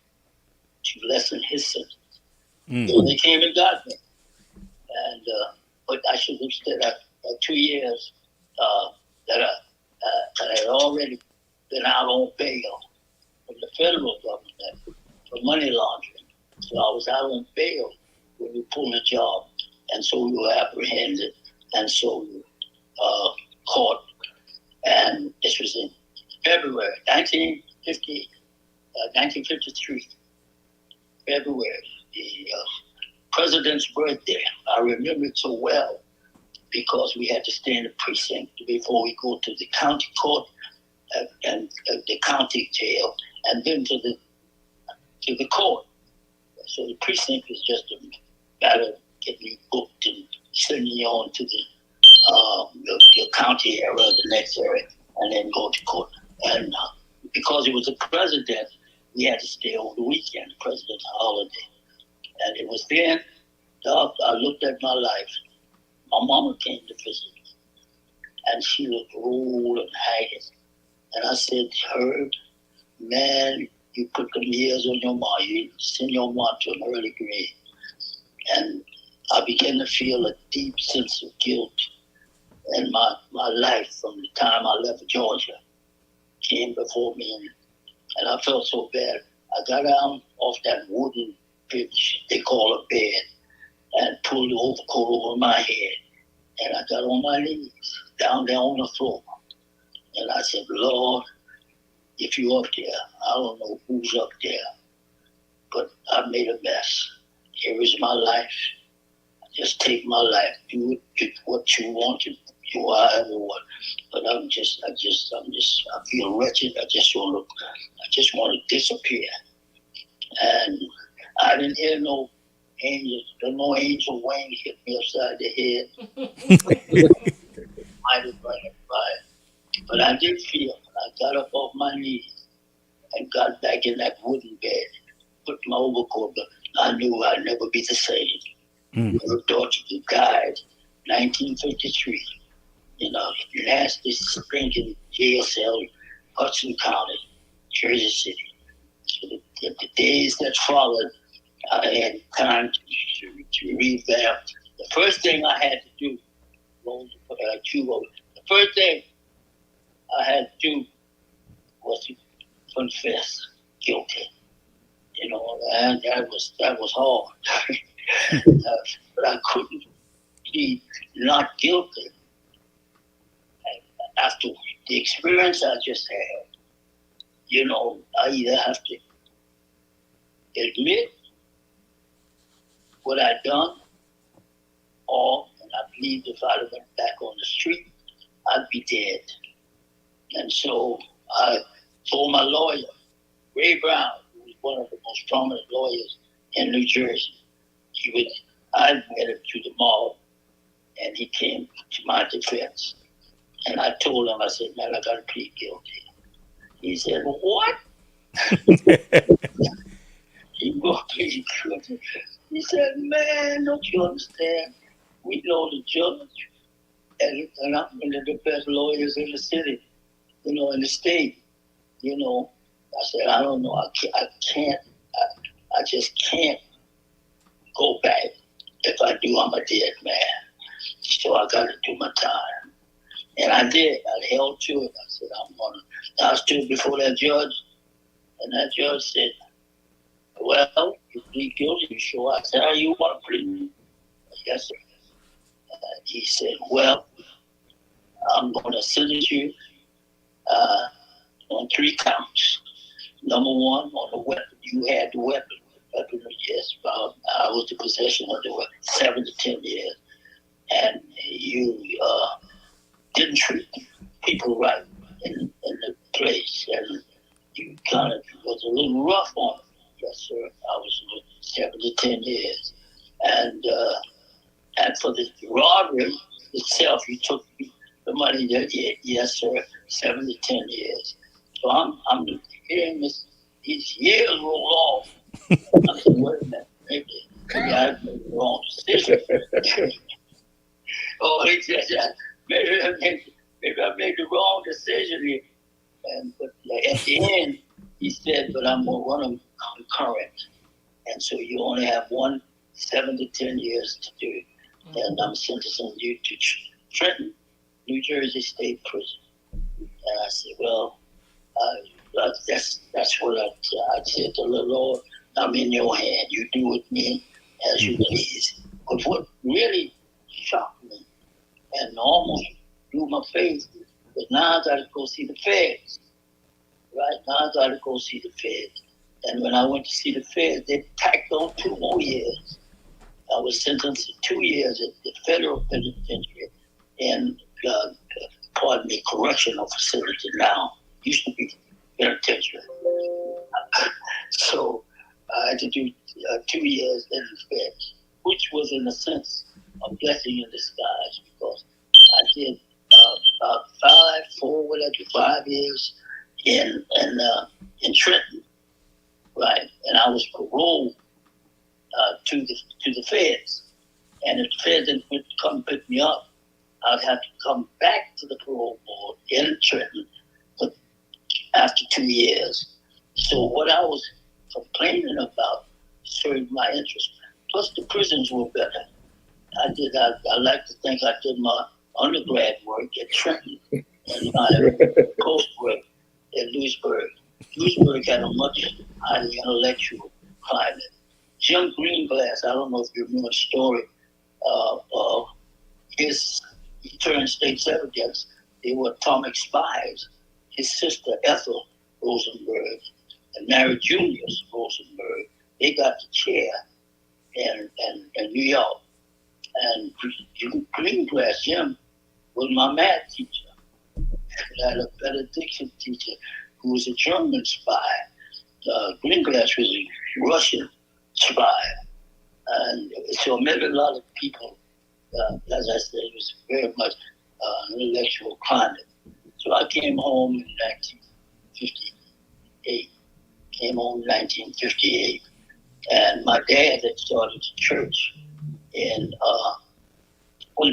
to lessen his sentence. So they came and got me. And but I should have said that 2 years that I had already been out on bail from the federal government for money laundering. So I was out on bail when we pulled the job, and so we were apprehended, and so we were caught. And this was in February 1953. February. president's birthday. I remember it so well because we had to stay in the precinct before we go to the county court and the county jail, and then to the court. So the precinct is just a matter of getting you booked and sending you on to the county area, the next area, and then go to court. And because it was a president, we had to stay over the weekend, president's holiday. And it was then, I looked at my life. My mama came to visit me, and she looked old and haggard. And I said, Herb, man, you put them years on your mom. You send your mom to an early grave. And I began to feel a deep sense of guilt. And my life from the time I left Georgia came before me. And I felt so bad. I got down off that wooden bench they call a bed and pulled the overcoat over my head. And I got on my knees down there on the floor. And I said, Lord, if you're up there, I don't know who's up there, but I made a mess. Here is my life. Just take my life. Do what you want to do, whatever what. But I feel wretched. I just want to disappear. And I didn't hear no angel wing hit me upside the head. Might have run it by. But I did feel, I got up off my knees and got back in that wooden bed, put my overcoat, but I knew I'd never be the same. Her daughter died 1953 in a nasty, stinking jail cell, Hudson County, Jersey City. So the days that followed, I had time to revamp. The first thing I had to do, the first thing I had to do was to confess guilty. You know, and that was hard. But I couldn't be not guilty. After the experience I just had, you know, I either have to admit what I'd done, or, and I believe if I'd have went back on the street, I'd be dead. And so I told my lawyer, Ray Brown, who was one of the most prominent lawyers in New Jersey, I met him to the mall, and he came to my defense. And I told him, I said, man, I got to plead guilty. He said, what? He walked me guilty. He said, man, don't you understand? We know the judge, and I'm one of the best lawyers in the city, you know, in the state. You know, I said, I don't know, I just can't go back. If I do, I'm a dead man. So I got to do my time. And I did. I held to it. I said, I stood before that judge, and that judge said, well, you plead guilty, you sure? I said, how you want to plead? Yes, sir. He said, well, I'm going to sentence you on 3 counts. Number 1, on the weapon. You had the weapon. Yes, I was in possession of the weapon, 7 to 10 years. And you didn't treat people right in the place. And you kind of was a little rough on them. Yes, sir. I was 7 to 10 years. And for the robbery itself, you took the money that, yes, sir, 7 to 10 years. So I'm hearing these years roll off. I said, wait a minute, maybe I made the wrong decision. Oh, he said, maybe I made the wrong decision here. But at the end, he said, but I'm going to run them concurrent. And so you only have 7 to 10 years to do it. And I'm sentencing you to Trenton, New Jersey State Prison. And I said, well, that's what I said to the Lord. I'm in your hand. You do with me as you please. But what really shocked me and almost blew my face was now I got to go see the feds. Right? Now I got to go see the feds. And when I went to see the feds, they tacked on 2 more years. I was sentenced to 2 years at the federal penitentiary in, correctional facility now. Used to be penitentiary. So I had to do 2 years in the feds, which was in a sense a blessing in disguise because I did about 5 years in Trenton, right? And I was paroled to the feds. And if the feds didn't come pick me up, I'd have to come back to the parole board in Trenton after 2 years. So what I was complaining about served my interest. Plus the prisons were better. I like to think I did my undergrad work at Trenton and my post work at Lewisburg. Lewisburg had a much highly intellectual climate. Jim Greenglass, I don't know if you remember the story, he turned state's evidence. They were atomic spies. His sister Ethel Rosenberg and Mary Julius Rosenberg, they got the chair in New York. And Greenglass, Jim, was my math teacher. I had a benediction teacher who was a German spy. Greenglass was a Russian spy. And so I met a lot of people. As I said, it was very much an intellectual climate. So I came home in 1958. And my dad had started a church in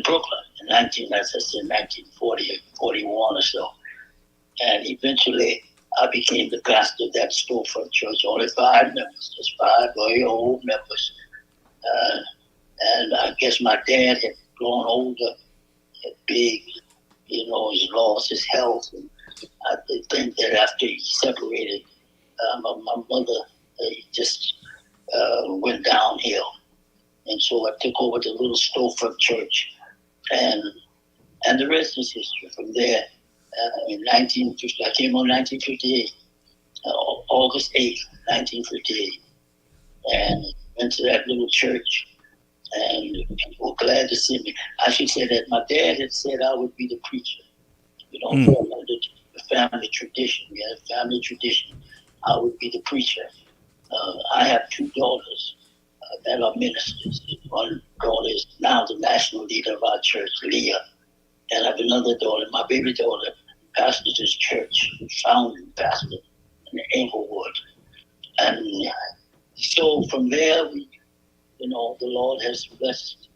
Brooklyn in 1940, 41 or so. And eventually I became the pastor of that storefront church. Only 5 members, just 5 very old members. And I guess my dad had grown older, had big, he's lost his health. And I think that after he separated, my mother just went downhill. And so I took over the little storefront church. And the rest is history. From there, in 1950, I came on 1958, August 8th, 1958. And went to that little church. And people were glad to see me. I should say that my dad had said I would be the preacher. The family tradition. We had a family tradition. I would be the preacher. I have 2 daughters that are ministers. One daughter is now the national leader of our church, Leah. And I have another daughter, my baby daughter, pastors this church, founding pastor in Englewood. And so from there, the Lord has blessed.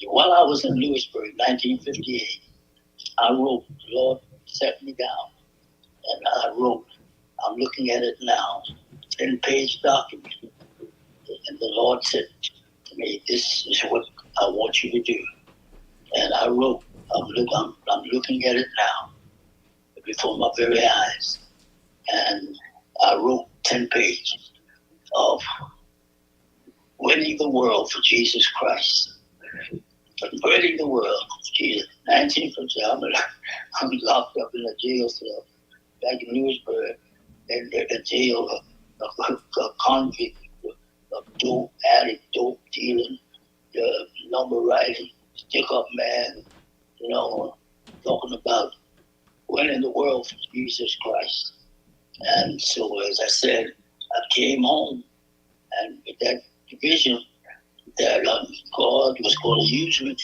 While I was in Lewisburg, 1958, I wrote, the Lord set me down, and I wrote, I'm looking at it now, 10-page document. And the Lord said to me, this is what I want you to do. And I wrote, I'm looking at it now, before my very eyes. And I wrote 10 pages of winning the world for Jesus Christ. Winning the world for Jesus. 1950, I'm locked up in a jail cell back in Lewisburg, and a jail, a convict, a dope addict, dope dealing, number writing, stick up man, talking about winning the world for Jesus Christ. And so, as I said, I came home, and with that vision that God was going to use me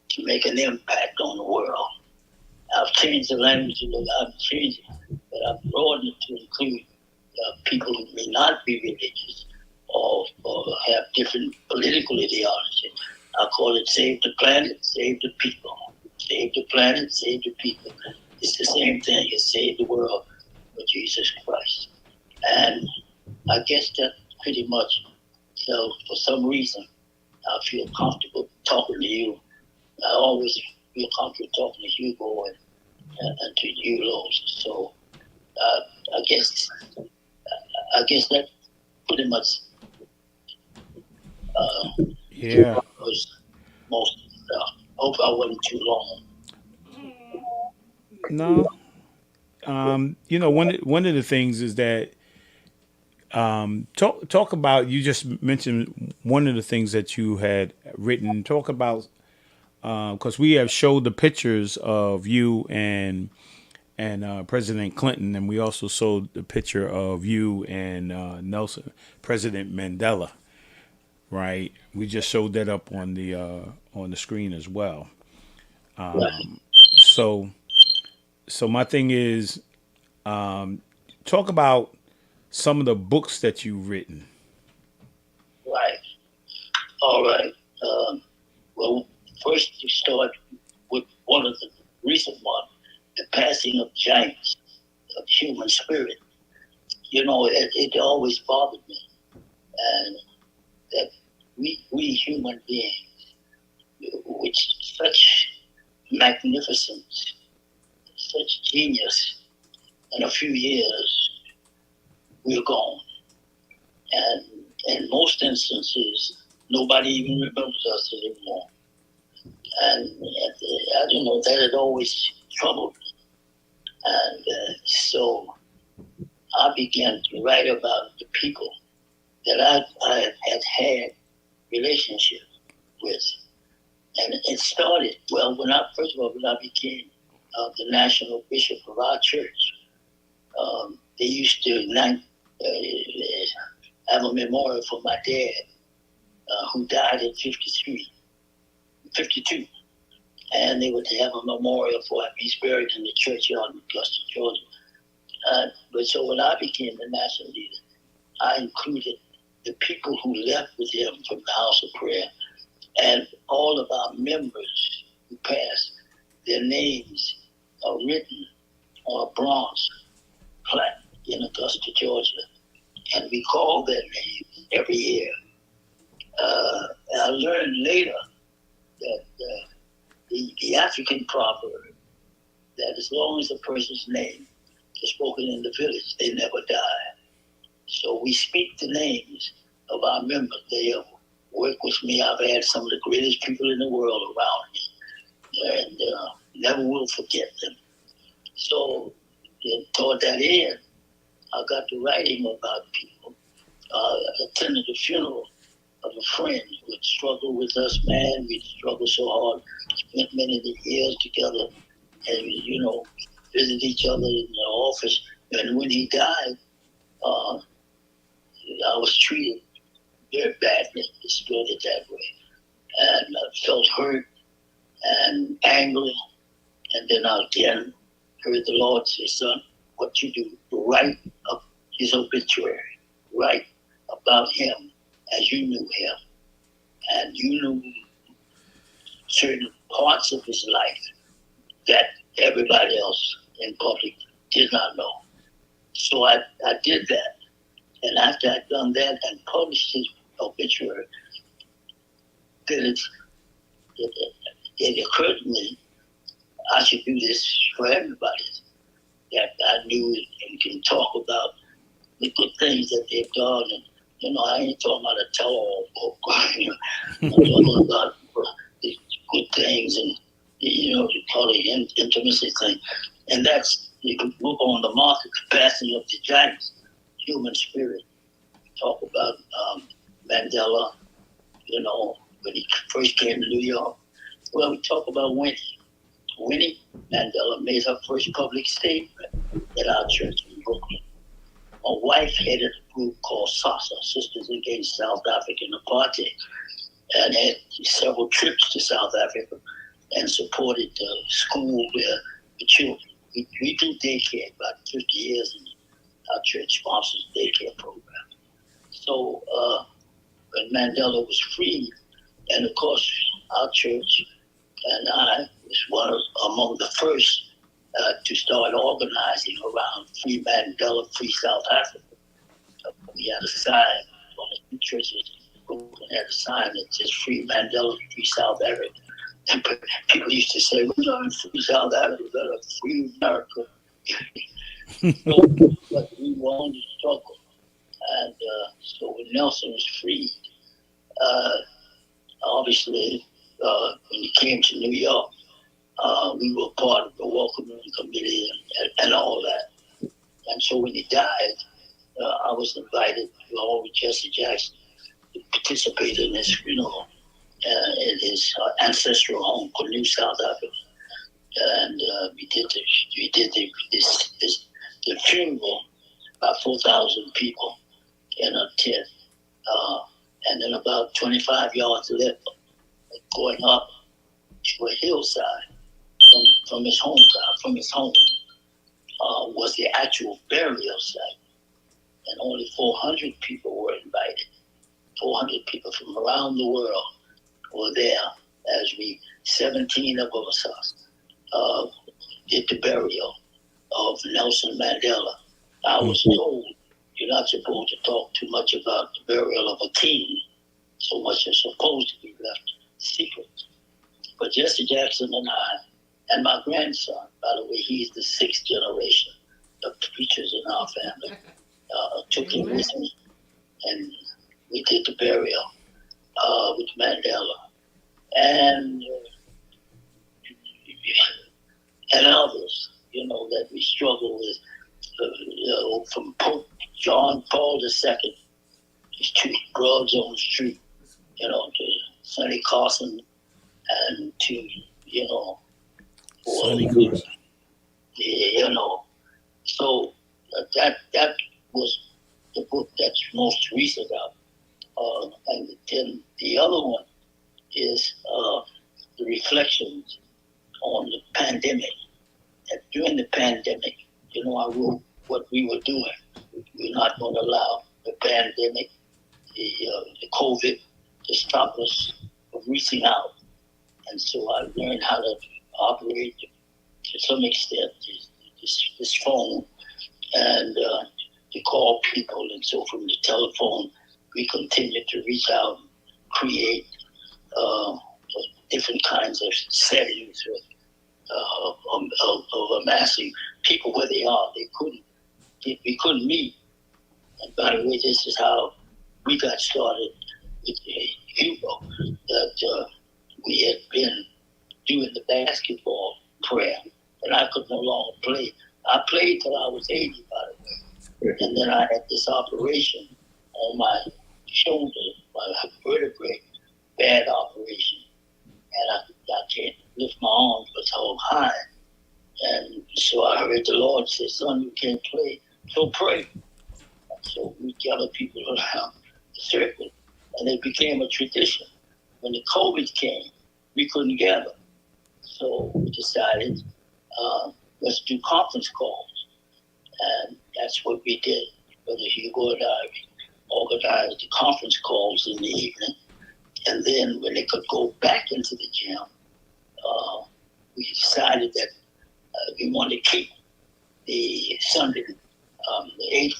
to make an impact on the world. I've changed the language a little. I've changed it, but I've broadened it to include people who may not be religious or have different political ideology. I call it save the planet, save the people. Save the planet, save the people. It's the same thing as save the world for Jesus Christ. And I guess that pretty much, so for some reason, I feel comfortable talking to you. I always feel comfortable talking to Hugo and to you, Lowe's. So I guess that pretty much was most of the stuff. Hope I wasn't too long. No. One of the things is that Talk about, you just mentioned one of the things that you had written. Talk about, because we have showed the pictures of you and President Clinton, and we also showed the picture of you and President Mandela. Right, we just showed that up on the screen as well. Right. So so my thing is, talk about some of the books that you've written. Right. All right. Well, first you start with one of the recent one, the passing of giants of human spirit. You know, it always bothered me, and that we human beings, with such magnificence, such genius, in a few years we're gone, and in most instances nobody even remembers us anymore. And I don't know, that had always troubled me. And so I began to write about the people that I had relationship with. And it started, well, first of all, when I became the national bishop of our church, they used to have a memorial for my dad, who died at 52. And they would have a memorial for him. He's buried in the churchyard in Augusta, Georgia. But so when I became the national leader, I included the people who left with him from the House of Prayer, and all of our members who passed. Their names are written on a bronze plaque in Augusta, Georgia, and we call their names every year. I learned later that the African proverb that as long as a person's name is spoken in the village, they never die. So we speak the names of our members. They have worked with me. I've had some of the greatest people in the world around me, and never will forget them. So toward that end, I got to writing about people. I attended the funeral of a friend who had struggled with us, man. We struggled so hard, spent many years together, and, you know, visit each other in the office. And when he died, I was treated very badly, let's put it that way. And I felt hurt and angry. And then I again heard the Lord say, son, what you do, write up his obituary, write about him as you knew him. And you knew certain parts of his life that everybody else in public did not know. So I did that. And after I'd done that and published his obituary, then it occurred to me I should do this for everybody that I knew and can talk about the good things that they've done. And, you know, I ain't talking about a tell-all book. You know, I'm talking about the good things and, you know, you call it intimacy thing. And that's, you can look on the market, capacity of the giants, human spirit. Talk about Mandela, you know, when he first came to New York. Well, we talk about Winnie. Winnie Mandela made her first public statement at our church in Brooklyn. My wife headed a group called SASA, Sisters Against South African Apartheid, and had several trips to South Africa and supported the school where the children. We do daycare, about 50 years, and our church sponsors daycare program. So when Mandela was freed, and of course our church and I was among the first to start organizing around Free Mandela, Free South Africa. We had a sign on the churches. We had a sign that says Free Mandela, Free South Africa. And people used to say, "We don't free South Africa, we gotta free America." So, but we were on the struggle. And so when Nelson was freed, obviously, when he came to New York, we were part of the welcoming committee and all that. And so when he died, I was invited along with Jesse Jackson to participate in this, in his ancestral home, New South Africa, and we did the funeral, about 4,000 people in a tent, and then about 25 yards left, going up to a hillside from his hometown, from his home, was the actual burial site, and only 400 people were invited. 400 people from around the world were there as 17 of us did the burial of Nelson Mandela. I was told you're not supposed to talk too much about the burial of a king, so much is supposed to be left secret. But Jesse Jackson and I, and my grandson, by the way, he's the 6th generation of preachers in our family, took him with me, and we did the burial with Mandela. And others, that we struggle with, from Pope John Paul II, his two drugs on the street, to Sonny Carson, and to, Sonny Carson. So that was the book that's most recent out. And then the other one is the reflections on the pandemic. And during the pandemic, I wrote what we were doing. We're not going to allow the pandemic, the COVID, to stop us from reaching out. And so I learned how to operate to some extent this phone and to call people. And so from the telephone, we continue to reach out, create different kinds of settings of amassing people where they are. We couldn't meet. And by the way, this is how we got started with Hugo, that we had been doing the basketball prayer, and I could no longer play. I played till I was 80, by the way. And then I had this operation on my shoulder, my vertebrae, bad operation. And I can't lift my arms but so high. And so I heard the Lord say, son, you can't play, so pray. And so we gathered people around the circle, and it became a tradition. When the COVID came, we couldn't gather. So we decided, let's do conference calls. And that's what we did. Brother Hugo and I organized the conference calls in the evening. And then when they could go back into the gym, we decided that we wanted to keep the Sunday, the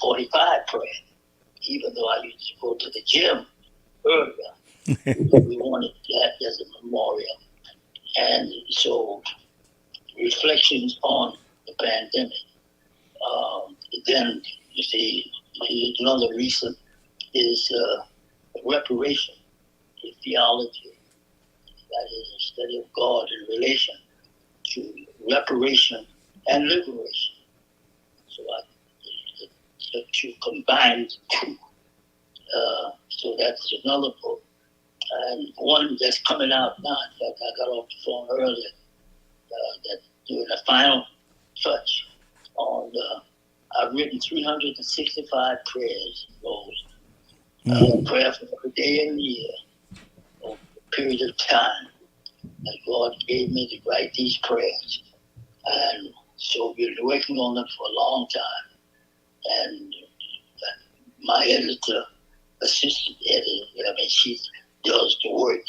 8:45 prayer, even though I used to go to the gym earlier. We wanted that as a memorial. And so reflections on the pandemic. Then you see another reason is reparation, theology. That is a study of God in relation to reparation and liberation. So to combine the two. So that's another book. And one that's coming out now, in fact, I got off the phone earlier, that doing a final touch on, I've written 365 prayers, those, prayer for every day in the year, over a period of time. And God gave me to write these prayers. And so we've been working on them for a long time. And my editor, assistant editor, she does the work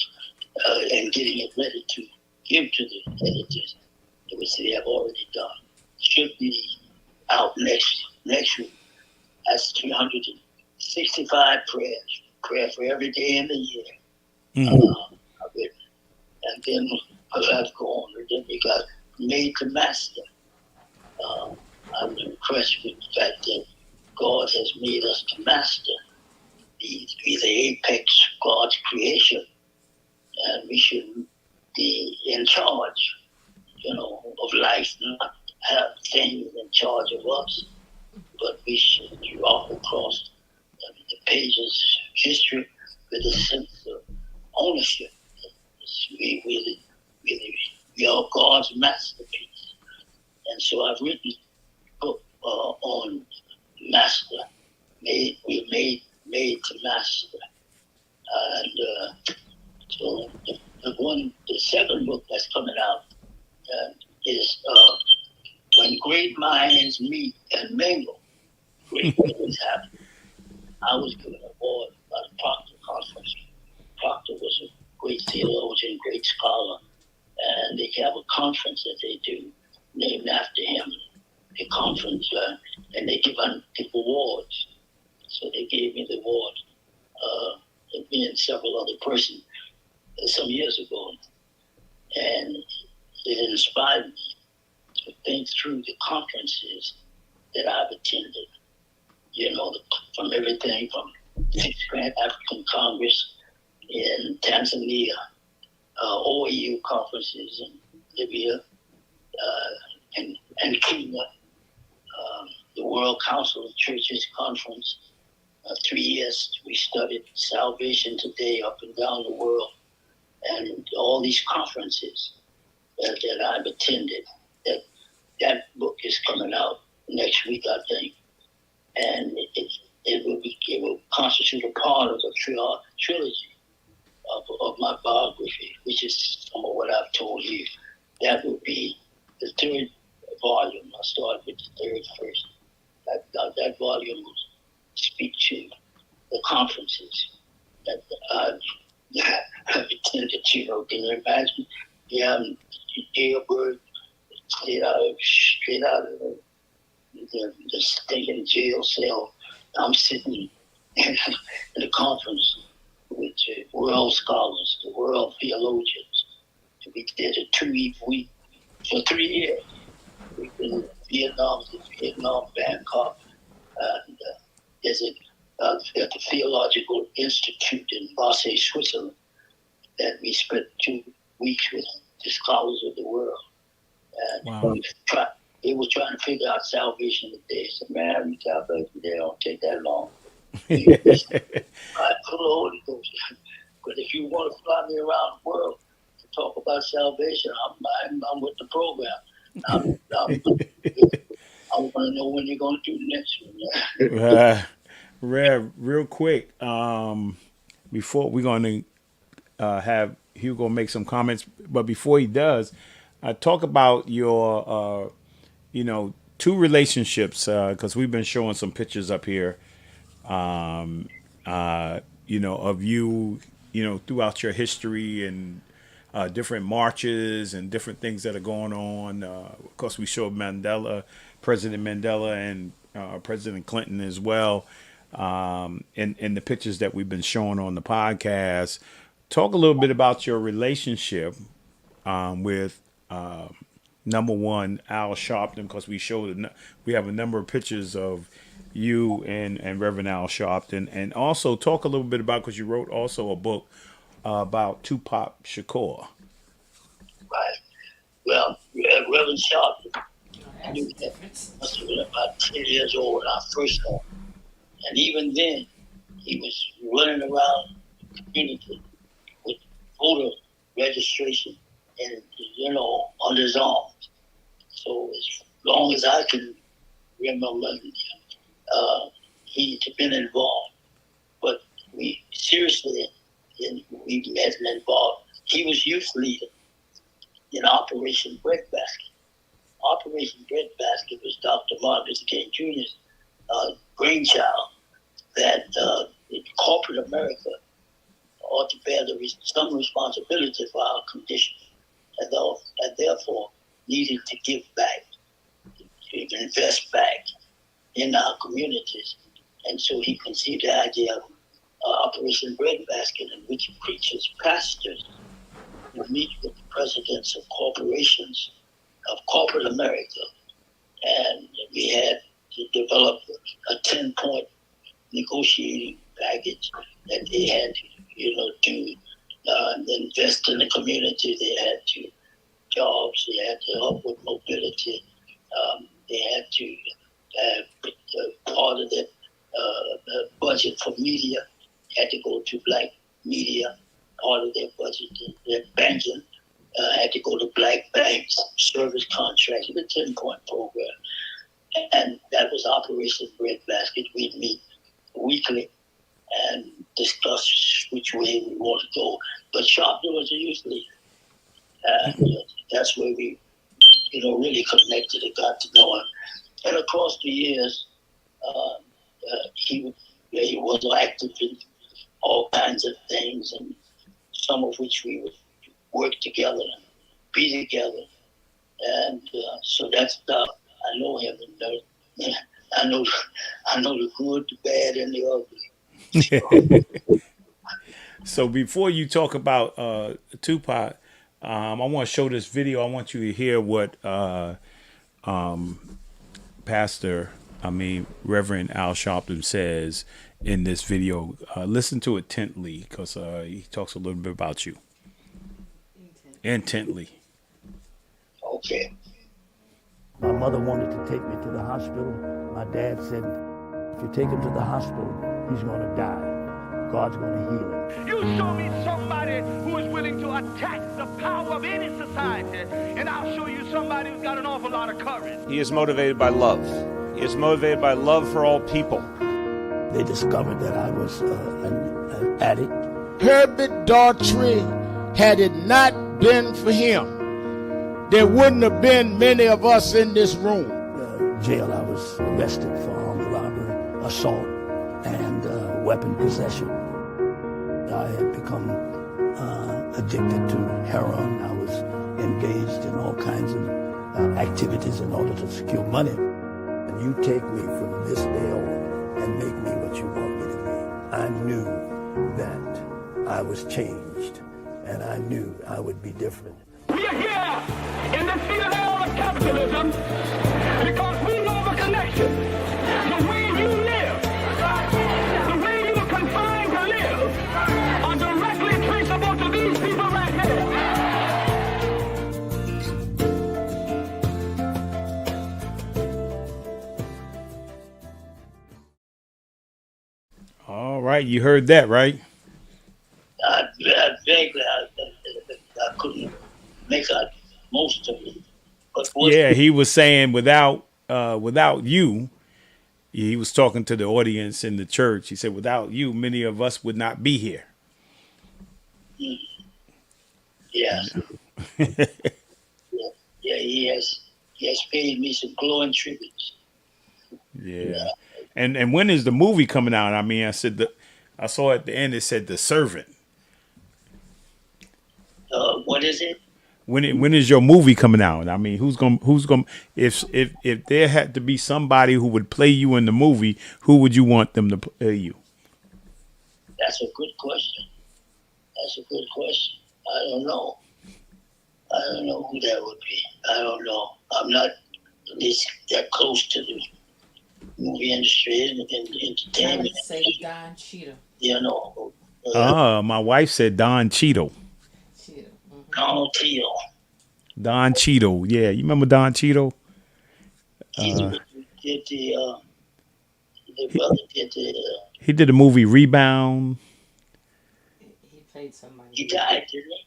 and getting it ready to give to the editors, which they have already done. Should be out next week. That's 365 prayers. Prayer for every day in the year. And then I've gone, and then we got made to master. I'm impressed with the fact that God has made us to master, be the apex of God's creation, and we should be in charge, of life, not have things in charge of us, but we should walk across the pages of history with a sense of ownership. We are God's masterpiece. And so I've written a book on master. We're made to master. And so the second book that's coming out is When Great Minds Meet and Mingle, Great Things Happen. I was given an award by the Proctor Conference. Proctor was a great theologian, great scholar, and they have a conference that they do named after him. A conference, and they give awards. So they gave me the award, me and several other persons, some years ago, and it inspired me to think through the conferences that I've attended. You know, from everything from the Grand African Congress in Tanzania, OAU conferences in Libya, and Kenya, the World Council of Churches Conference. 3 years we studied salvation today up and down the world, and all these conferences that I've attended. That book is coming out next week, I think, and it will constitute a part of a trilogy of my biography, which is some of what I've told you. That will be the third volume. I started with the third first. That volume will speak to the conferences that I've attended. You know, can you imagine? Yeah, jailbird straight out of the stinking jail cell. I'm sitting in a conference with world scholars, the world theologians. We did a 2-week for 3 years. We've been in Vietnam, Bangkok, and there's at the Theological Institute in Basel, Switzerland, that we spent 2 weeks with the scholars of the world. And wow. They were trying to figure out salvation today. So, man, salvation today don't take that long. I put the Holy Ghost. But if you want to fly me around the world to talk about salvation, I'm with the program. I want to know when you're going to do the next one. Rev, real quick, before we're going to have Hugo make some comments, but before he does, talk about your, two relationships, because we've been showing some pictures up here, of you, throughout your history and different marches and different things that are going on. Of course, we showed President Mandela, and President Clinton as well, in the pictures that we've been showing on the podcast. Talk a little bit about your relationship with number one, Al Sharpton, because we have a number of pictures of you and Reverend Al Sharpton, and also talk a little bit about, because you wrote also a book about Tupac Shakur. Right. Well, Reverend Sharpton, I knew that must have been about 10 years old when I first saw him. And even then, he was running around the community with voter registration and, on his arms. So as long as I can remember, he's been involved. But we met and involved. He was youth leader in Operation Breadbasket. Operation Breadbasket was Dr. Martin Luther King Jr.'s brainchild, that corporate America ought to bear some responsibility for our condition, and therefore needed to give back, to invest back in our communities. And so he conceived the idea of Operation Breadbasket, in which preachers, pastors would meet with the presidents of corporations, of corporate America, and we had to develop a 10-point negotiating package that they had to invest in the community. They had to jobs. They had to help with mobility. They had to part of the budget for media had to go to black media. Part of their budget, their banking, had to go to black banks, service contracts, the 10-point program. And that was Operation Breadbasket. We'd meet weekly and discuss which way we want to go. But shop doors are usually, that's where we, really connected and got to know him. And across the years, he was active in all kinds of things, and some of which we would work together and be together. And so that's how I know him. And I know the good, the bad, and the ugly. So before you talk about Tupac, I want to show this video. I want you to hear what Reverend Al Sharpton says in this video. Listen to it intently, because he talks a little bit about you. Intently. Okay. My mother wanted to take me to the hospital. My dad said, if you take him to the hospital, he's going to die. God's going to heal him. You show me somebody who is willing to attack the power of any society, and I'll show you somebody who's got an awful lot of courage. He is motivated by love. He is motivated by love for all people. They discovered that I was an addict. Herbert Daughtry, had it not been for him, there wouldn't have been many of us in this room. Jail, I was arrested for armed robbery, assault, and weapon possession. I had become addicted to heroin. I was engaged in all kinds of activities in order to secure money. And you take me from this day on and make me what you want me to be. I knew that I was changed, and I knew I would be different. We are here in the citadel of capitalism because we know the connection. The way you live, the way you are confined to live, are directly traceable to these people right here. All right, you heard that, right? Vaguely, I couldn't make out most of it. But Yeah, he was saying without you, he was talking to the audience in the church. He said, without you, many of us would not be here. Yeah. Yeah, he has paid me some glowing tributes. Yeah. And when is the movie coming out? I mean, I saw at the end it said The Servant. What is it? When is your movie coming out? I mean, who's going if there had to be somebody who would play you in the movie, who would you want them to play you? That's a good question. I don't know. I don't know who that would be. I don't know. I'm not that close to the movie industry and entertainment. I would say Don Cheadle. You know. My wife said Don Cheadle. Don Cheadle. Don Cheadle. Yeah, you remember Don Cheadle? He did the movie Rebound. He played somebody. He died, didn't he?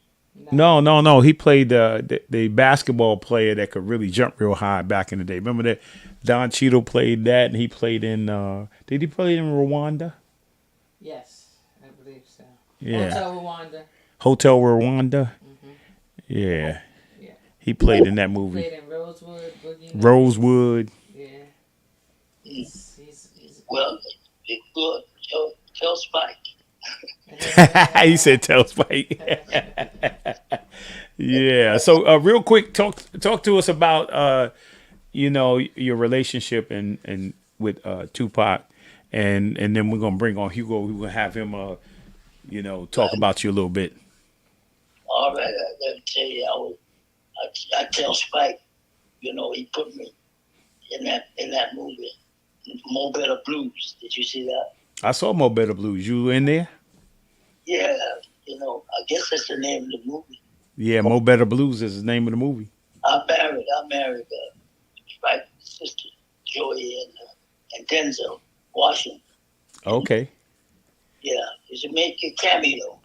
No. He played the basketball player that could really jump real high back in the day. Remember that? Don Cheadle played that, and he played in. Did he play in Rwanda? Yes, I believe so. Yeah. Hotel Rwanda. Mm-hmm. Yeah. He played in that movie. Played in Rosewood. Rosewood. Yeah. He's well, good. Tell Spike. He said, "Tell Spike." Yeah. So, real quick, talk to us about your relationship and with Tupac, and then we're gonna bring on Hugo. We're gonna have him talk about you a little bit. All right. Let me tell you, I tell Spike. He put me in that movie, Mo Better Blues. Did you see that? I saw Mo Better Blues. You in there? Yeah, I guess that's the name of the movie. Yeah, Mo Better Blues is the name of the movie. I married Spike's sister Joey and Denzel Washington. Okay. Yeah, it's a make a cameo.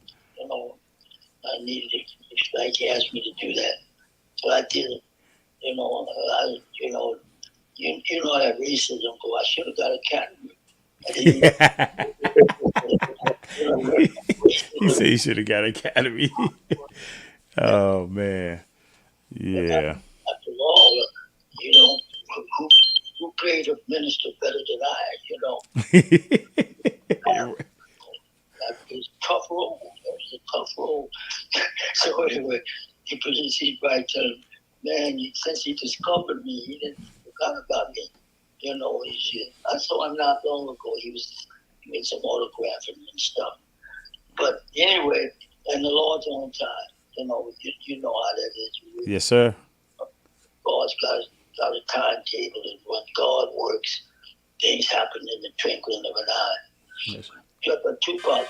I needed it. Like he asked me to do that, so I did it. You know that racism go. I should have got a Academy. I didn't. He said he should have got Academy. Oh man. Yeah. After all, who played a minister better than I? That was a tough role. That was a tough role. So anyway, he right to him, man, since he discovered me, he didn't forgot about me. I saw him not long ago. He made some autographing and stuff. But anyway, in the Lord's own time, you know how that is. Yes, sir. God's got a timetable, and when God works, things happen in the twinkling of an eye. Yes, sir. Yeah, but Tupac,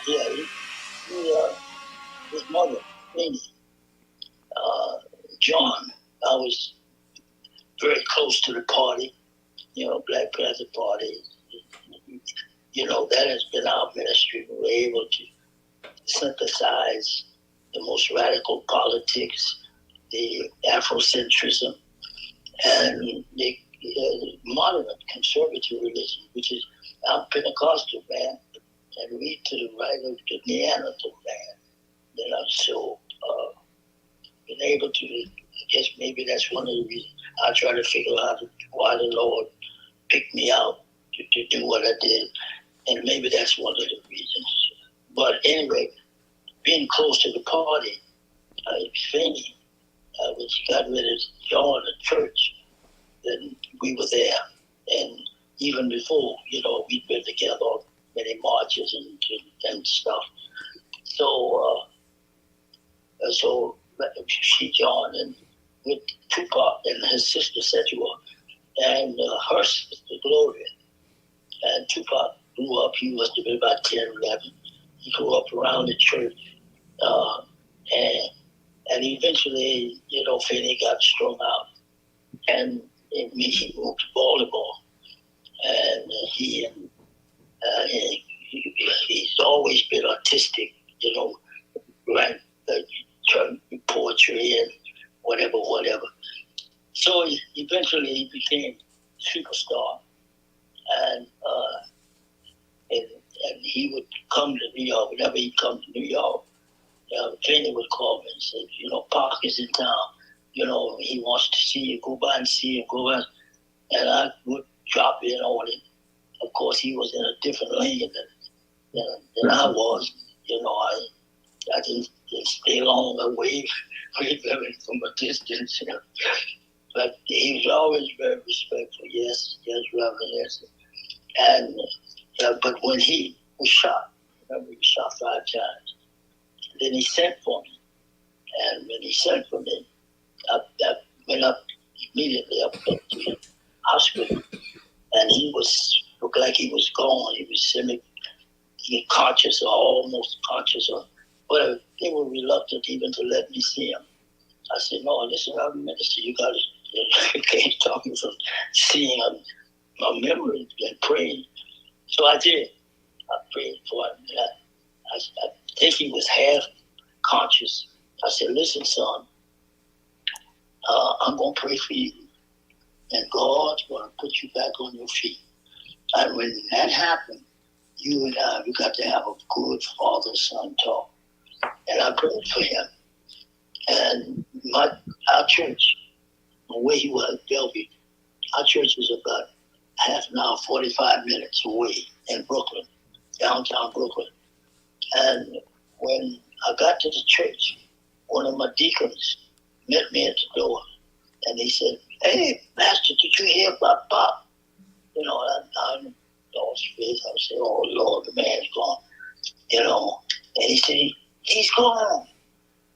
his mother, Minnie, John, I was very close to the party, Black Panther Party. That has been our ministry. We were able to synthesize the most radical politics, the Afrocentrism, and the moderate conservative religion, which is I'm Pentecostal, man, and read to the right of the Neanderthal man. So been able to, I guess maybe that's one of the reasons I try to figure out why the Lord picked me out to do what I did, and maybe that's one of the reasons. But anyway, being close to the party, Finney, when she got ready to join the church, then we were there. And even before, we'd been together on many marches and stuff. So she joined and with Tupac and his sister Sedgwick and her sister Gloria. And Tupac grew up, he must have been about 10, 11. He grew up around the church. And eventually, Finney got strung out. And he moved to Baltimore. And he's always been artistic, right? Poetry and whatever. So eventually he became a superstar. And he would come to New York. Whenever he'd come to New York, Finney would call me and say, Park is in town. He wants to see you. Go by and see him. Go by. And I would drop in on him. Of course, he was in a different lane than I was. I didn't stay long. I waved from a distance. But he was always very respectful. Yes, Reverend, yes. And but when he was shot, remember he was shot 5 times. Then he sent for me, and when he sent for me, I went up immediately up to the hospital, and he looked like he was gone. He was semi-conscious or almost conscious, or whatever. They were reluctant even to let me see him. I said, "No, listen, I'm a minister. You can't stop me from seeing a memory and praying." So I did. I prayed for him. I think he was half conscious. I said, "Listen, son, I'm going to pray for you. And God's going to put you back on your feet. And when that happened, you and I, we got to have a good father-son talk." And I prayed for him. And our church, where he was, Bellevue, our church was about half an hour, 45 minutes away in Brooklyn, downtown Brooklyn. And when I got to the church, one of my deacons met me at the door, and he said, "Hey, Master, did you hear about Pop?" And I lost faith. I said, "Oh, Lord, the man's gone." And he said, "He's gone."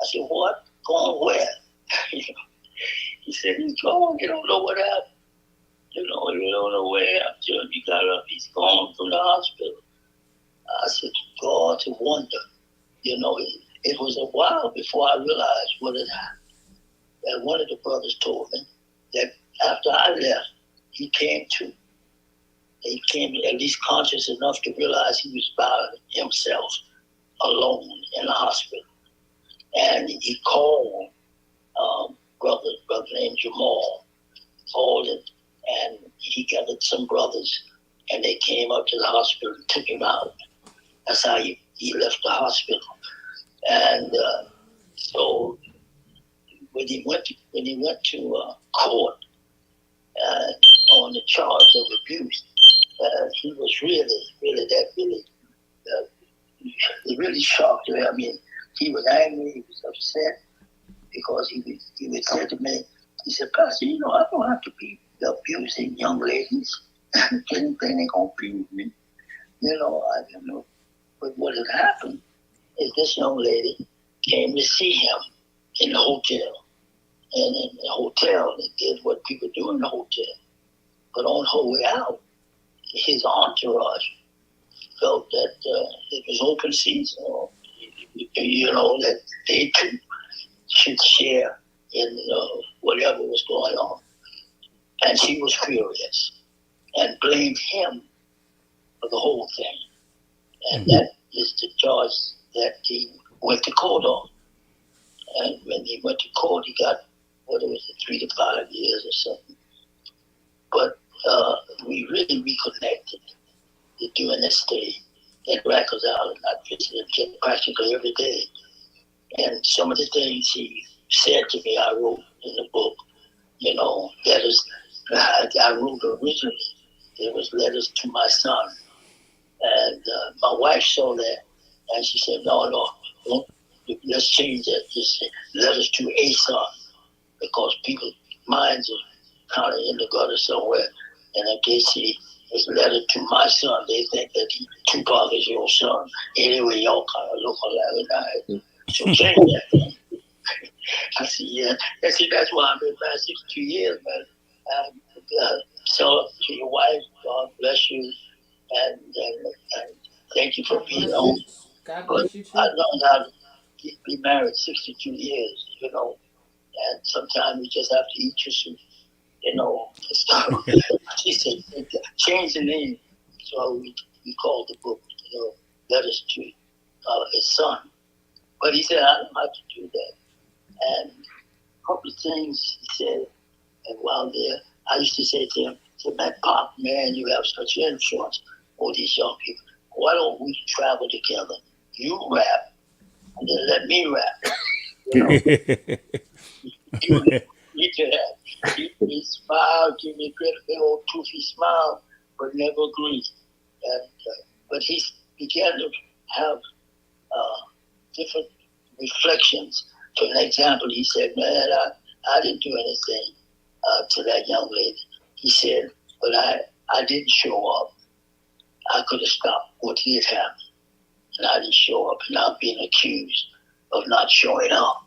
I said, "What? Gone where?" He said, "He's gone. You don't know what happened. You don't know where happened. He got up. He's gone from the hospital." I said, "God, to wonder." It was a while before I realized what had happened. And one of the brothers told me that after I left, he came to. he came at least conscious enough to realize he was by himself, alone in the hospital. And he called brother named Jamal, called him, and he gathered some brothers, and they came up to the hospital and took him out. That's how he left the hospital. And so when he went to court on the charge of abuse, he was really shocked. I mean, he was angry, he was upset, because he would say to me, he said, Pastor, I don't have to be abusing young ladies. Anything they gonna abuse me. I don't know. But what had happened is this young lady came to see him in the hotel. And in the hotel, they did what people do in the hotel. But on her way out, his entourage felt that it was open season, that they too should share in whatever was going on. And she was furious and blamed him for the whole thing. And that is the charge that he went to court on. And when he went to court, he got, 3 to 5 years or something. But we really reconnected during this stay in Rikers Island. I visited him practically every day. And some of the things he said to me, I wrote in the book, letters I wrote originally. It was letters to my son. And my wife saw that, and she said, no, let's change that. Just say letters to a son, because people's minds are kind of in the gutter somewhere. And if they see this letter to my son, they think that Tupac is your son. Anyway, y'all kind of look alike. So change that thing. I said, yeah. I said, that's why I've been married 62 years, man. So to your wife, God bless you. And thank you for being home. God bless you too. I learned how to be married 62 years, and sometimes you just have to eat your soup, So she said, change the name. So we called the book, Letters to his son. But he said, I don't have to do that. And a couple of things he said, and while there, I used to say to him, man, Pop, man, you have such influence on these young people. Why don't we travel together? You rap, and then let me rap. You do that. He smiled, give me a great big old toothy smile, but never agreed. And, but he began to have different reflections. For an example, he said, man, I didn't do anything to that young lady. He said, but I didn't show up. I could have stopped what did happen. And I didn't show up, and I'm being accused of not showing up.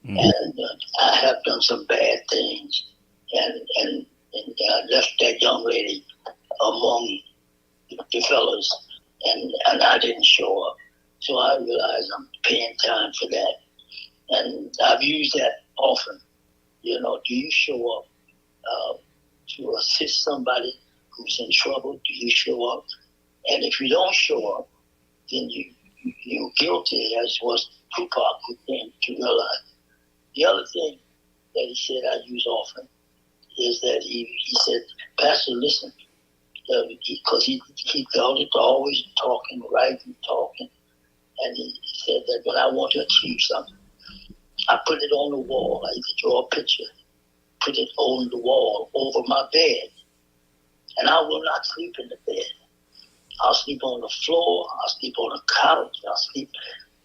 And I have done some bad things, and I left that young lady among the fellas, and I didn't show up. So I realized I'm paying time for that. And I've used that often. Do you show up to assist somebody who's in trouble? Do you show up? And if you don't show up, then you're guilty, as was Tupac, who came to realize. The other thing that he said I use often is that he said, Pastor, listen, because he felt it always talking, writing, talking. And he said that when I want to achieve something, I put it on the wall. I used to draw a picture, put it on the wall over my bed. And I will not sleep in the bed. I'll sleep on the floor, I'll sleep on the couch,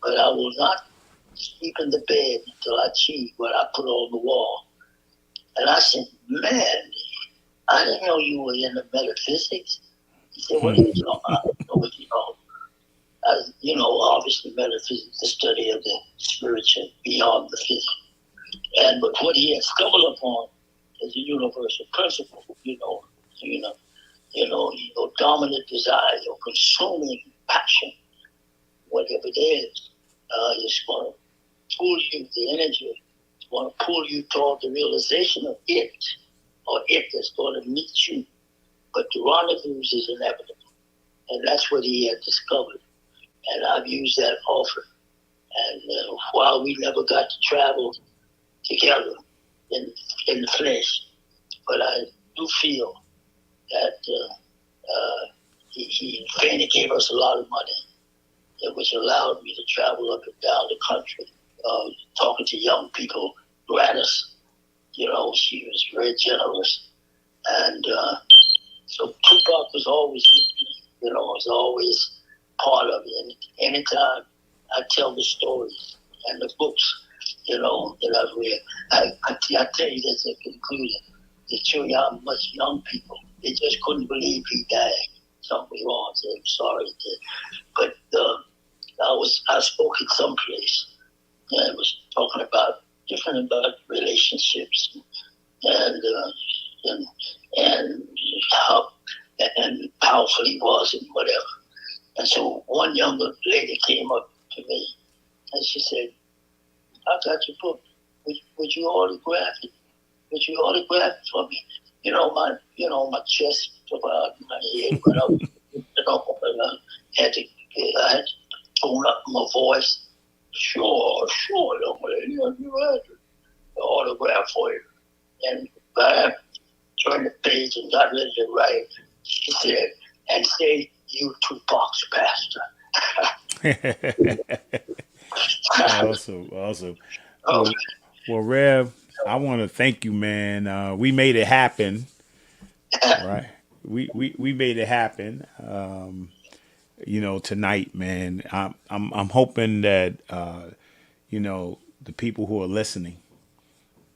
but I will not sleep in the bed until I achieve what I put on the wall. And I said, man, I didn't know you were in the metaphysics. He said, what are you talking about? I don't know what you know. Obviously metaphysics is the study of the spiritual beyond the physical. But what he had stumbled upon is a universal principle, your dominant desire, your consuming passion, whatever it is going to pull you, the energy, it's going to pull you toward the realization of it, or it that's going to meet you but the rendezvous is inevitable. And that's what he had discovered. And I've used that often. And while we never got to travel together in the flesh, but I do feel that he finally gave us a lot of money, which allowed me to travel up and down the country, talking to young people. Gladys, you know, she was very generous. And so Tupac was always with me, you know, was always part of it. And anytime I tell the stories and the books, you know, that I've read, I tell you this in conclusion, to show you how much young people, they just couldn't believe he died. Something wrong, so I'm sorry. But I spoke at some place and I was talking about relationships and how and powerful he was and whatever. And so one younger lady came up to me and she said, "I got your book. Would you autograph it? Would you autograph it for me?" My chest about my head went up. I had to tone up my voice. Sure, young lady, you had the autograph for you. And I turned the page and got ready to write. She said, "And say you Tupac's pastor." Awesome. Well, Rev, I want to thank you, man. We made it happen, right? We made it happen. Tonight, man. I'm hoping that the people who are listening,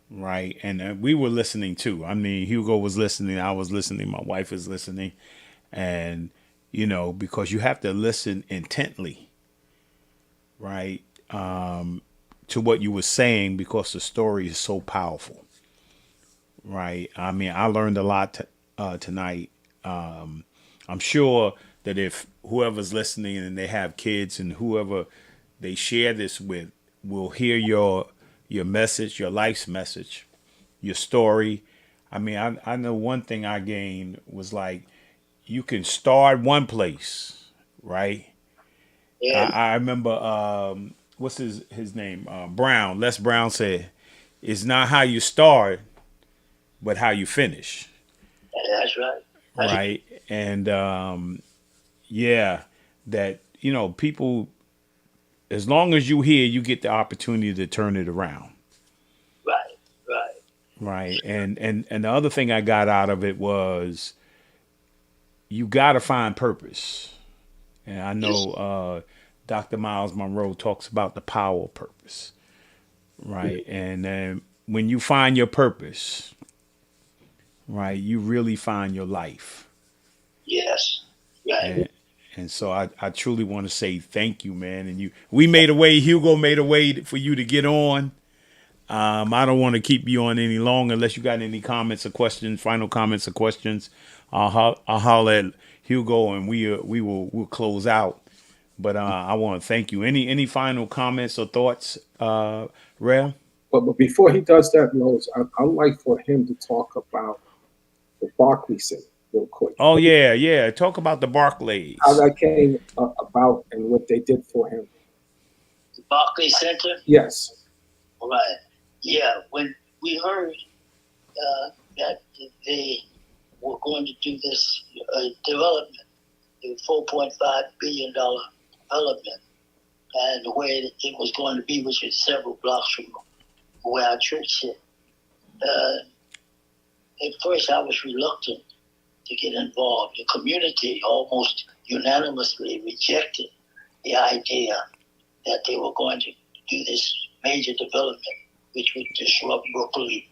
right, and we were listening too. I mean, Hugo was listening, I was listening, my wife is listening, and because you have to listen intently, right, to what you were saying, because the story is so powerful, right? I mean, I learned a lot tonight. I'm sure that if whoever's listening and they have kids and whoever they share this with will hear your message, your life's message, your story. I mean, I know one thing I gained was like, you can start one place, right? Yeah. I remember, what's his name? Brown. Les Brown said, "It's not how you start, but how you finish." That's right. Right. And that people, as long as you hear, you get the opportunity to turn it around. Right. And the other thing I got out of it was, you got to find purpose. And I know Dr. Miles Monroe talks about the power of purpose. Right. And then when you find your purpose, right, you really find your life. Yes. Right. And so I truly want to say thank you, man. And we made a way. Hugo made a way for you to get on. I don't want to keep you on any longer unless you got any comments or questions, final comments or questions. I'll holler at Hugo and we'll close out. But I want to thank you. Any final comments or thoughts, Rev? But before he does that, Rose, I'd like for him to talk about the Barclay Center real quick. Oh, yeah. Talk about the Barclays. How that came about and what they did for him. The Barclay Center? Yes. Right. Yeah. When we heard that they were going to do this development, the $4.5 billion development, and the way it was going to be, which is several blocks from where our church sit. At first, I was reluctant to get involved. The community almost unanimously rejected the idea that they were going to do this major development, which would disrupt Brooklyn.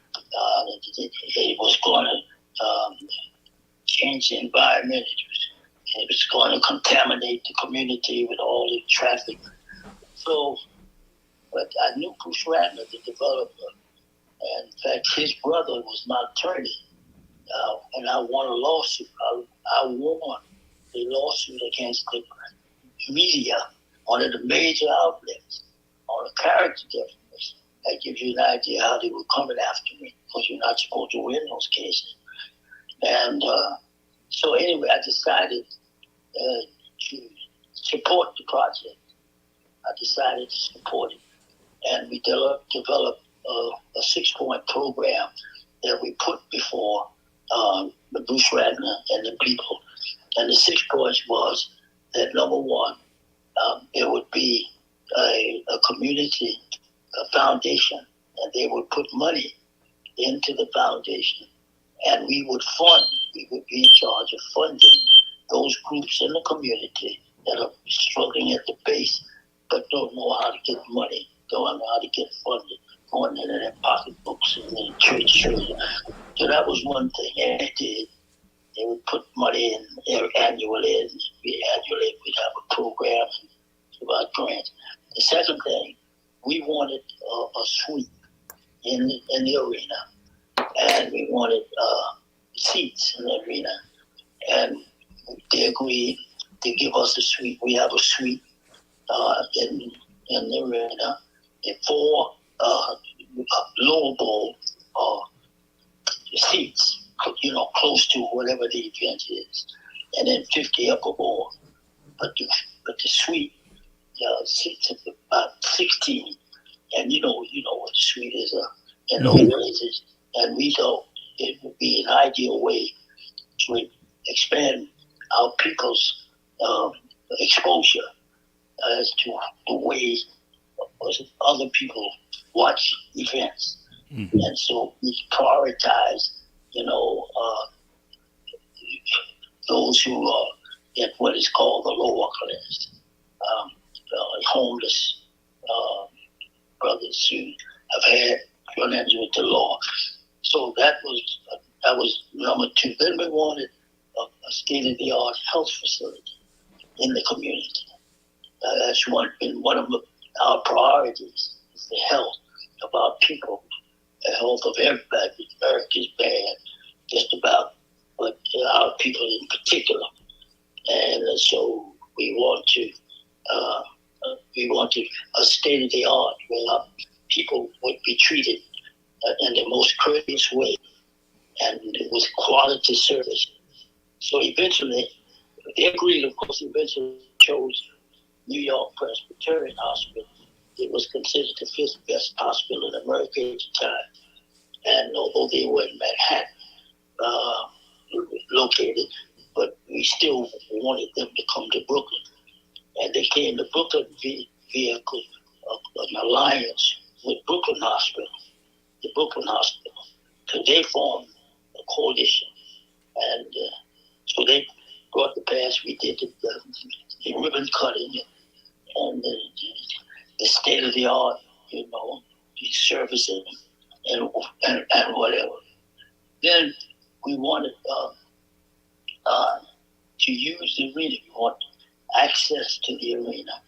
It was going to change the environment. It was going to contaminate the community with all the traffic. So, but I knew Bruce Ratner, the developer. And in fact, his brother was my attorney. And I won a lawsuit. I won a lawsuit against the media, one of the major outlets, on a character defamation. That gives you an idea how they were coming after me, because you're not supposed to win those cases. And So anyway, I decided to support the project. I decided to support it, and we developed a 6-point program that we put before the Bruce Radner and the people. And the 6 points was that, number one, there would be a community foundation, and they would put money into the foundation, and we would be in charge of funding those groups in the community that are struggling at the base but don't know how to get money, don't know how to get funded, going into their pocketbooks and their church. So that was one thing. And they did. They would put money in annually. We'd have a program about grants. The second thing, we wanted a suite in the arena, and we wanted seats in the arena, and they agreed to give us a suite. We have a suite in the arena, and 4 lower bowl seats, close to whatever the event is, and then 50 upper bowl. But the suite seats about 16, and you know what the suite is in those places, and we thought it would be an ideal way to expand our people's exposure as to the way other people watch events. Mm-hmm. And so we prioritize, those who are at what is called the lower class, homeless brothers who have had run-ins with the law. So that was number 2. Then we wanted a state-of-the-art health facility in the community. That's been one of our priorities, is the health of our people, the health of everybody. America's bad, just about, but our people in particular. And so we wanted a state-of-the-art where our people would be treated in the most courteous way, and it was quality service. So eventually, they agreed, of course, eventually chose New York Presbyterian Hospital. It was considered the 5th best hospital in America at the time. And although they were in Manhattan, located, but we still wanted them to come to Brooklyn. And they came to Brooklyn via an alliance with Brooklyn Hospital, the Brooklyn Hospital. So they formed a coalition. And so they brought the pass. We did the ribbon cutting and the state-of-the-art, the services and whatever. Then we wanted to use the arena. We want access to the arena.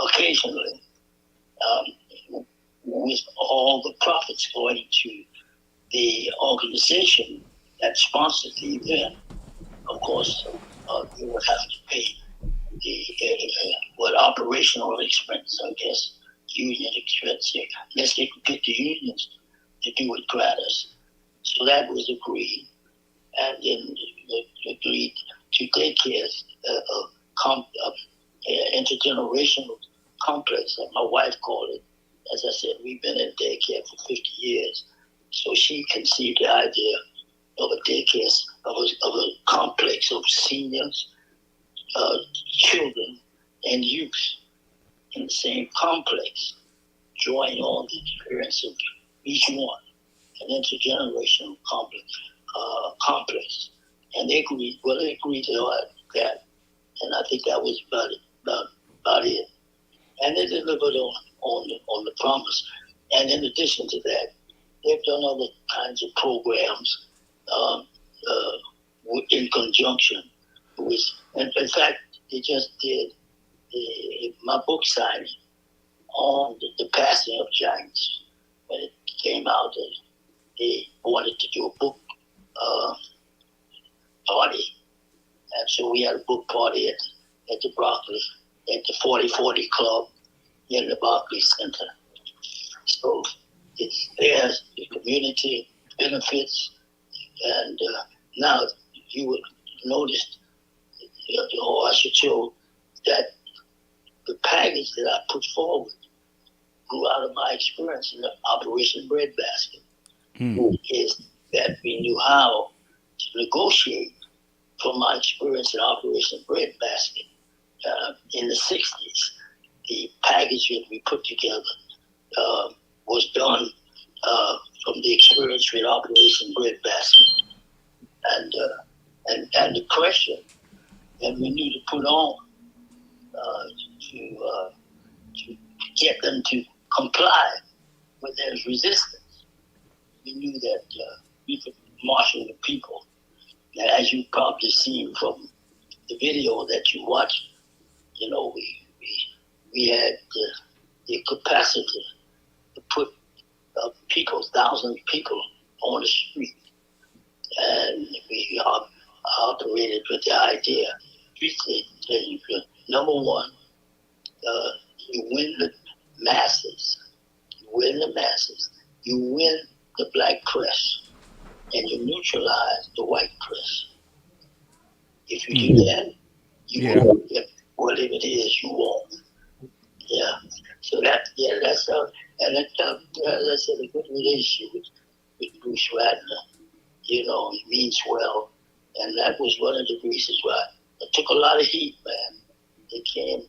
Occasionally, with all the profits going to the organization that sponsors the event, of course, you would have to pay the operational expense, I guess, union expense here, unless they could get the unions to do it gratis. So that was agreed. And then agreed to daycare, intergenerational complex, that my wife called it. As I said, we've been in daycare for 50 years. So she conceived the idea of a daycare, of a complex of seniors, children, and youth in the same complex, drawing on the experience of each one, an intergenerational complex. And they agreed to that. And I think that was about it. And they delivered on the promise. And in addition to that, they've done other kinds of programs in conjunction with, and in fact, they just did my book signing on the passing of Giants. When it came out, they wanted to do a book party. And so we had a book party at the Broccoli, at the 4040 Club in the Barclays Center. So it's there, the community benefits, And now you would notice, or I should show, that the package that I put forward grew out of my experience in the Operation Breadbasket. Is that we knew how to negotiate from my experience in Operation Breadbasket in the 60s. The package that we put together was done from the experience with Operation Breadbasket. And the question that we need to put on to get them to comply with their resistance. We knew that we could marshal the people. And as you probably seen from the video that you watched, you know, we had the capacity to put people, thousands of people on the street. And we operated with the idea. We said, number one, you win the masses. You win the masses. You win the black press. And you neutralize the white press. If you do that, you won't get whatever it is you want. Yeah. So that's and that's as I said, a good relationship with Bruce Radner. You know, he means well. And that was one of the reasons why it took a lot of heat, man. They came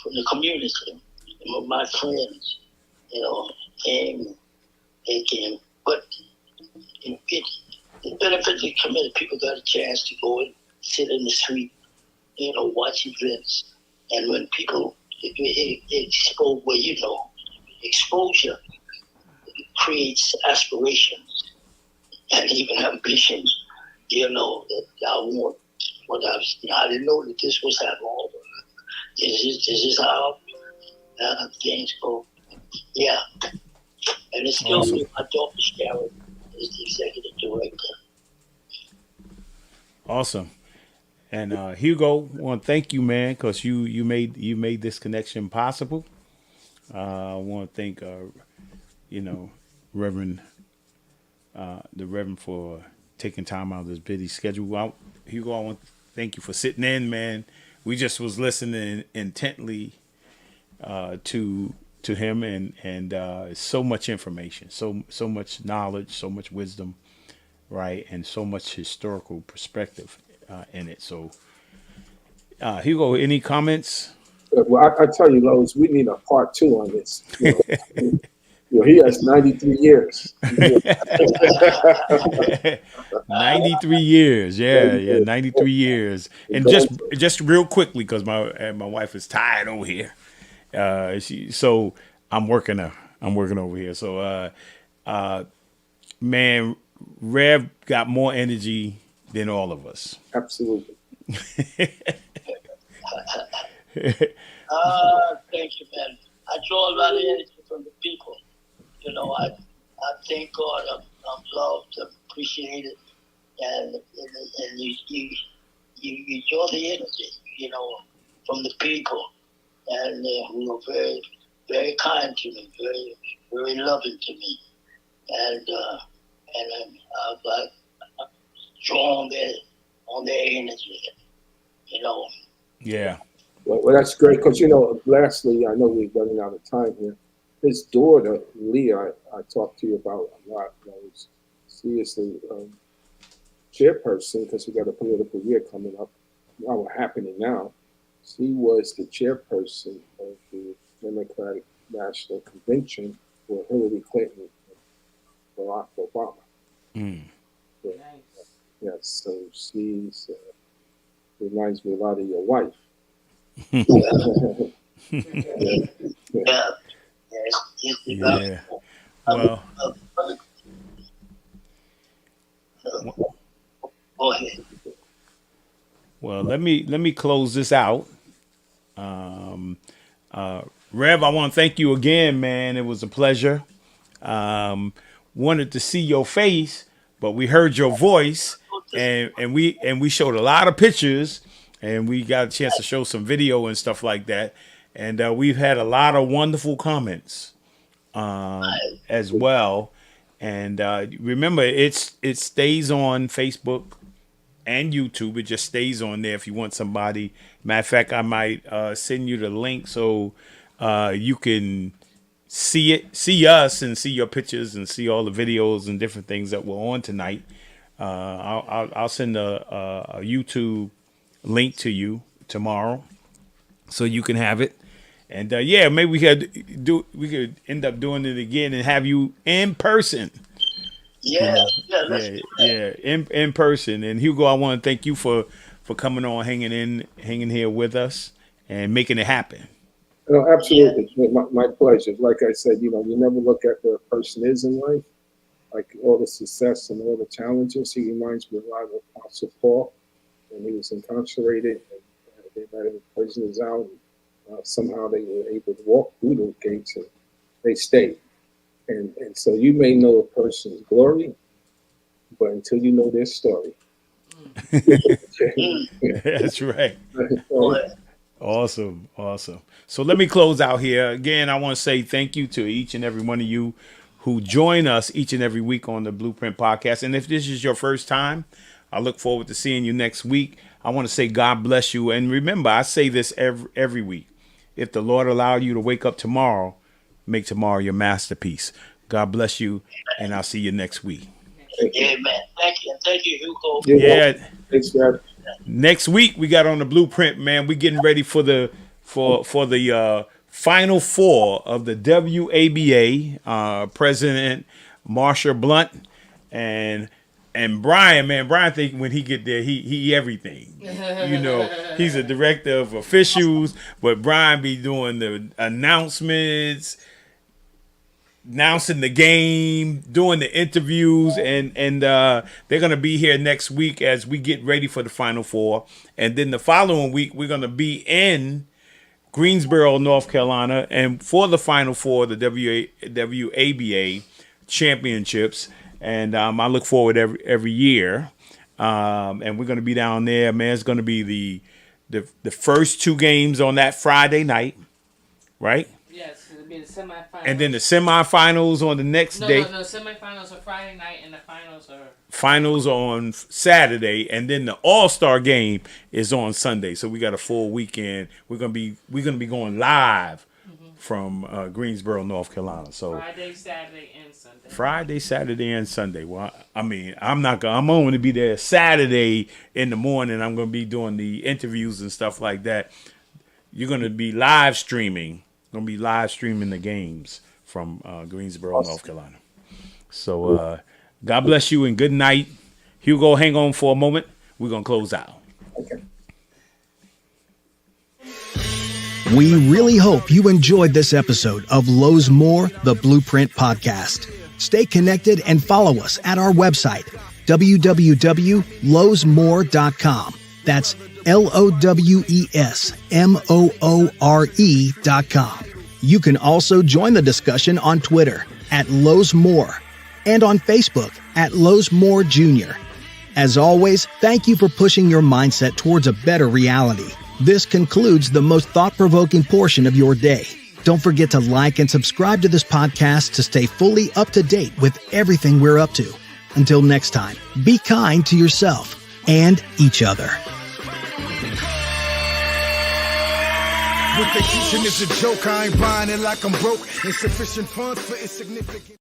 from the community. And my friends, you know, they came. But it benefits the community. People got a chance to go and sit in the street, you know, watch events. And when people expose, well, you know, exposure creates aspirations and even ambitions. You know, that I want what I didn't know that this was happening. This is how things go. Yeah. And it's still awesome. My daughter, Sharon, is the executive director. Awesome. And Hugo, I want to thank you, man, because you made this connection possible. I want to thank Reverend the Reverend for taking time out of this busy schedule. Hugo, I want to thank you for sitting in, man. We just was listening intently to him, and so much information, so much knowledge, so much wisdom, right, and so much historical perspective in it. So, Hugo, any comments? Well, I tell you, Lowe's, we need a part 2 on this. You know, he has 93 years. 93 years, yeah, 93 years. And just real quickly, because my wife is tired over here. So I'm working over here. So, man, Rev got more energy than all of us. Absolutely. Thank you, man. I draw a lot of energy from the people. You know, I thank God. I'm loved, I'm appreciated, and you draw the energy, you know, from the people, and who are very, very kind to me, very, very loving to me, and I'm drawn on their energy, you know. Yeah. Well, that's great, because, you know, lastly, I know we're running out of time here. His daughter, Leah, I talked to you about a lot. I was seriously chairperson, because we got a political year coming up. Now, happening now. She was the chairperson of the Democratic National Convention for Hillary Clinton and Barack Obama. Yeah, Nice. yes, so she's reminds me a lot of your wife. Yeah. Well. Well, let me close this out. Rev, I want to thank you again, man. It was a pleasure. Wanted to see your face, but we heard your voice, and we showed a lot of pictures, and we got a chance to show some video and stuff like that. And we've had a lot of wonderful comments as well. And remember, it stays on Facebook and YouTube. It just stays on there if you want somebody. Matter of fact, I might send you the link so you can see us and see your pictures and see all the videos and different things that were on tonight. I'll send a YouTube link to you tomorrow so you can have it. And maybe we could end up doing it again and have you in person. Yeah, in person. And Hugo, I want to thank you for coming on, hanging here with us, and making it happen. No, absolutely, my pleasure. Like I said, you never look at where a person is in life, like all the success and all the challenges. He reminds me a lot of Apostle Paul when he was incarcerated and they let him prisoners out. Somehow they were able to walk through those gates and they stayed. And so you may know a person's glory, but until you know their story. That's right. Awesome. So let me close out here. Again, I want to say thank you to each and every one of you who join us each and every week on the Blueprint Podcast. And if this is your first time, I look forward to seeing you next week. I want to say God bless you. And remember, I say this every week. If the Lord allowed you to wake up tomorrow, make tomorrow your masterpiece. God bless you, and I'll see you next week. Amen. Thank you, Hugo. Yeah. Thanks, man. Next week we got on the Blueprint, man. We're getting ready for the Final Four of the WABA. President Marsha Blunt and Brian, man. Brian think when he get there, he everything. He's a director of officials, but Brian be doing the announcements, announcing the game, doing the interviews, and they're gonna be here next week as we get ready for the Final Four. And then the following week we're gonna be in Greensboro, North Carolina, and for the Final Four, the WABA championships. And I look forward every year. And we're gonna be down there, man. It's gonna be the first two games on that Friday night, right? Yes, it'll be the semifinals. And then the semifinals on the next day. No, semifinals are Friday night, and the finals on Saturday, and then the All-Star game is on Sunday. So we got a full weekend. We're gonna be going live from Greensboro, North Carolina. So Friday, Saturday, and Sunday. Well, I mean, I'm only to be there Saturday in the morning. I'm gonna be doing the interviews and stuff like that. You're gonna be live streaming. The games from Greensboro, North Carolina. So God bless you and good night. Hugo, hang on for a moment. We're going to close out. Okay. We really hope you enjoyed this episode of Lowe's More, the Blueprint Podcast. Stay connected and follow us at our website, www.lowesmore.com. That's LOWESMOORE.com. You can also join the discussion on Twitter at Lowe's More and on Facebook at Lowe's More Jr. As always, thank you for pushing your mindset towards a better reality. This concludes the most thought-provoking portion of your day. Don't forget to like and subscribe to this podcast to stay fully up to date with everything we're up to. Until next time, be kind to yourself and each other. What they teaching is a joke. I ain't buying it like I'm broke. Insufficient funds for insignificant.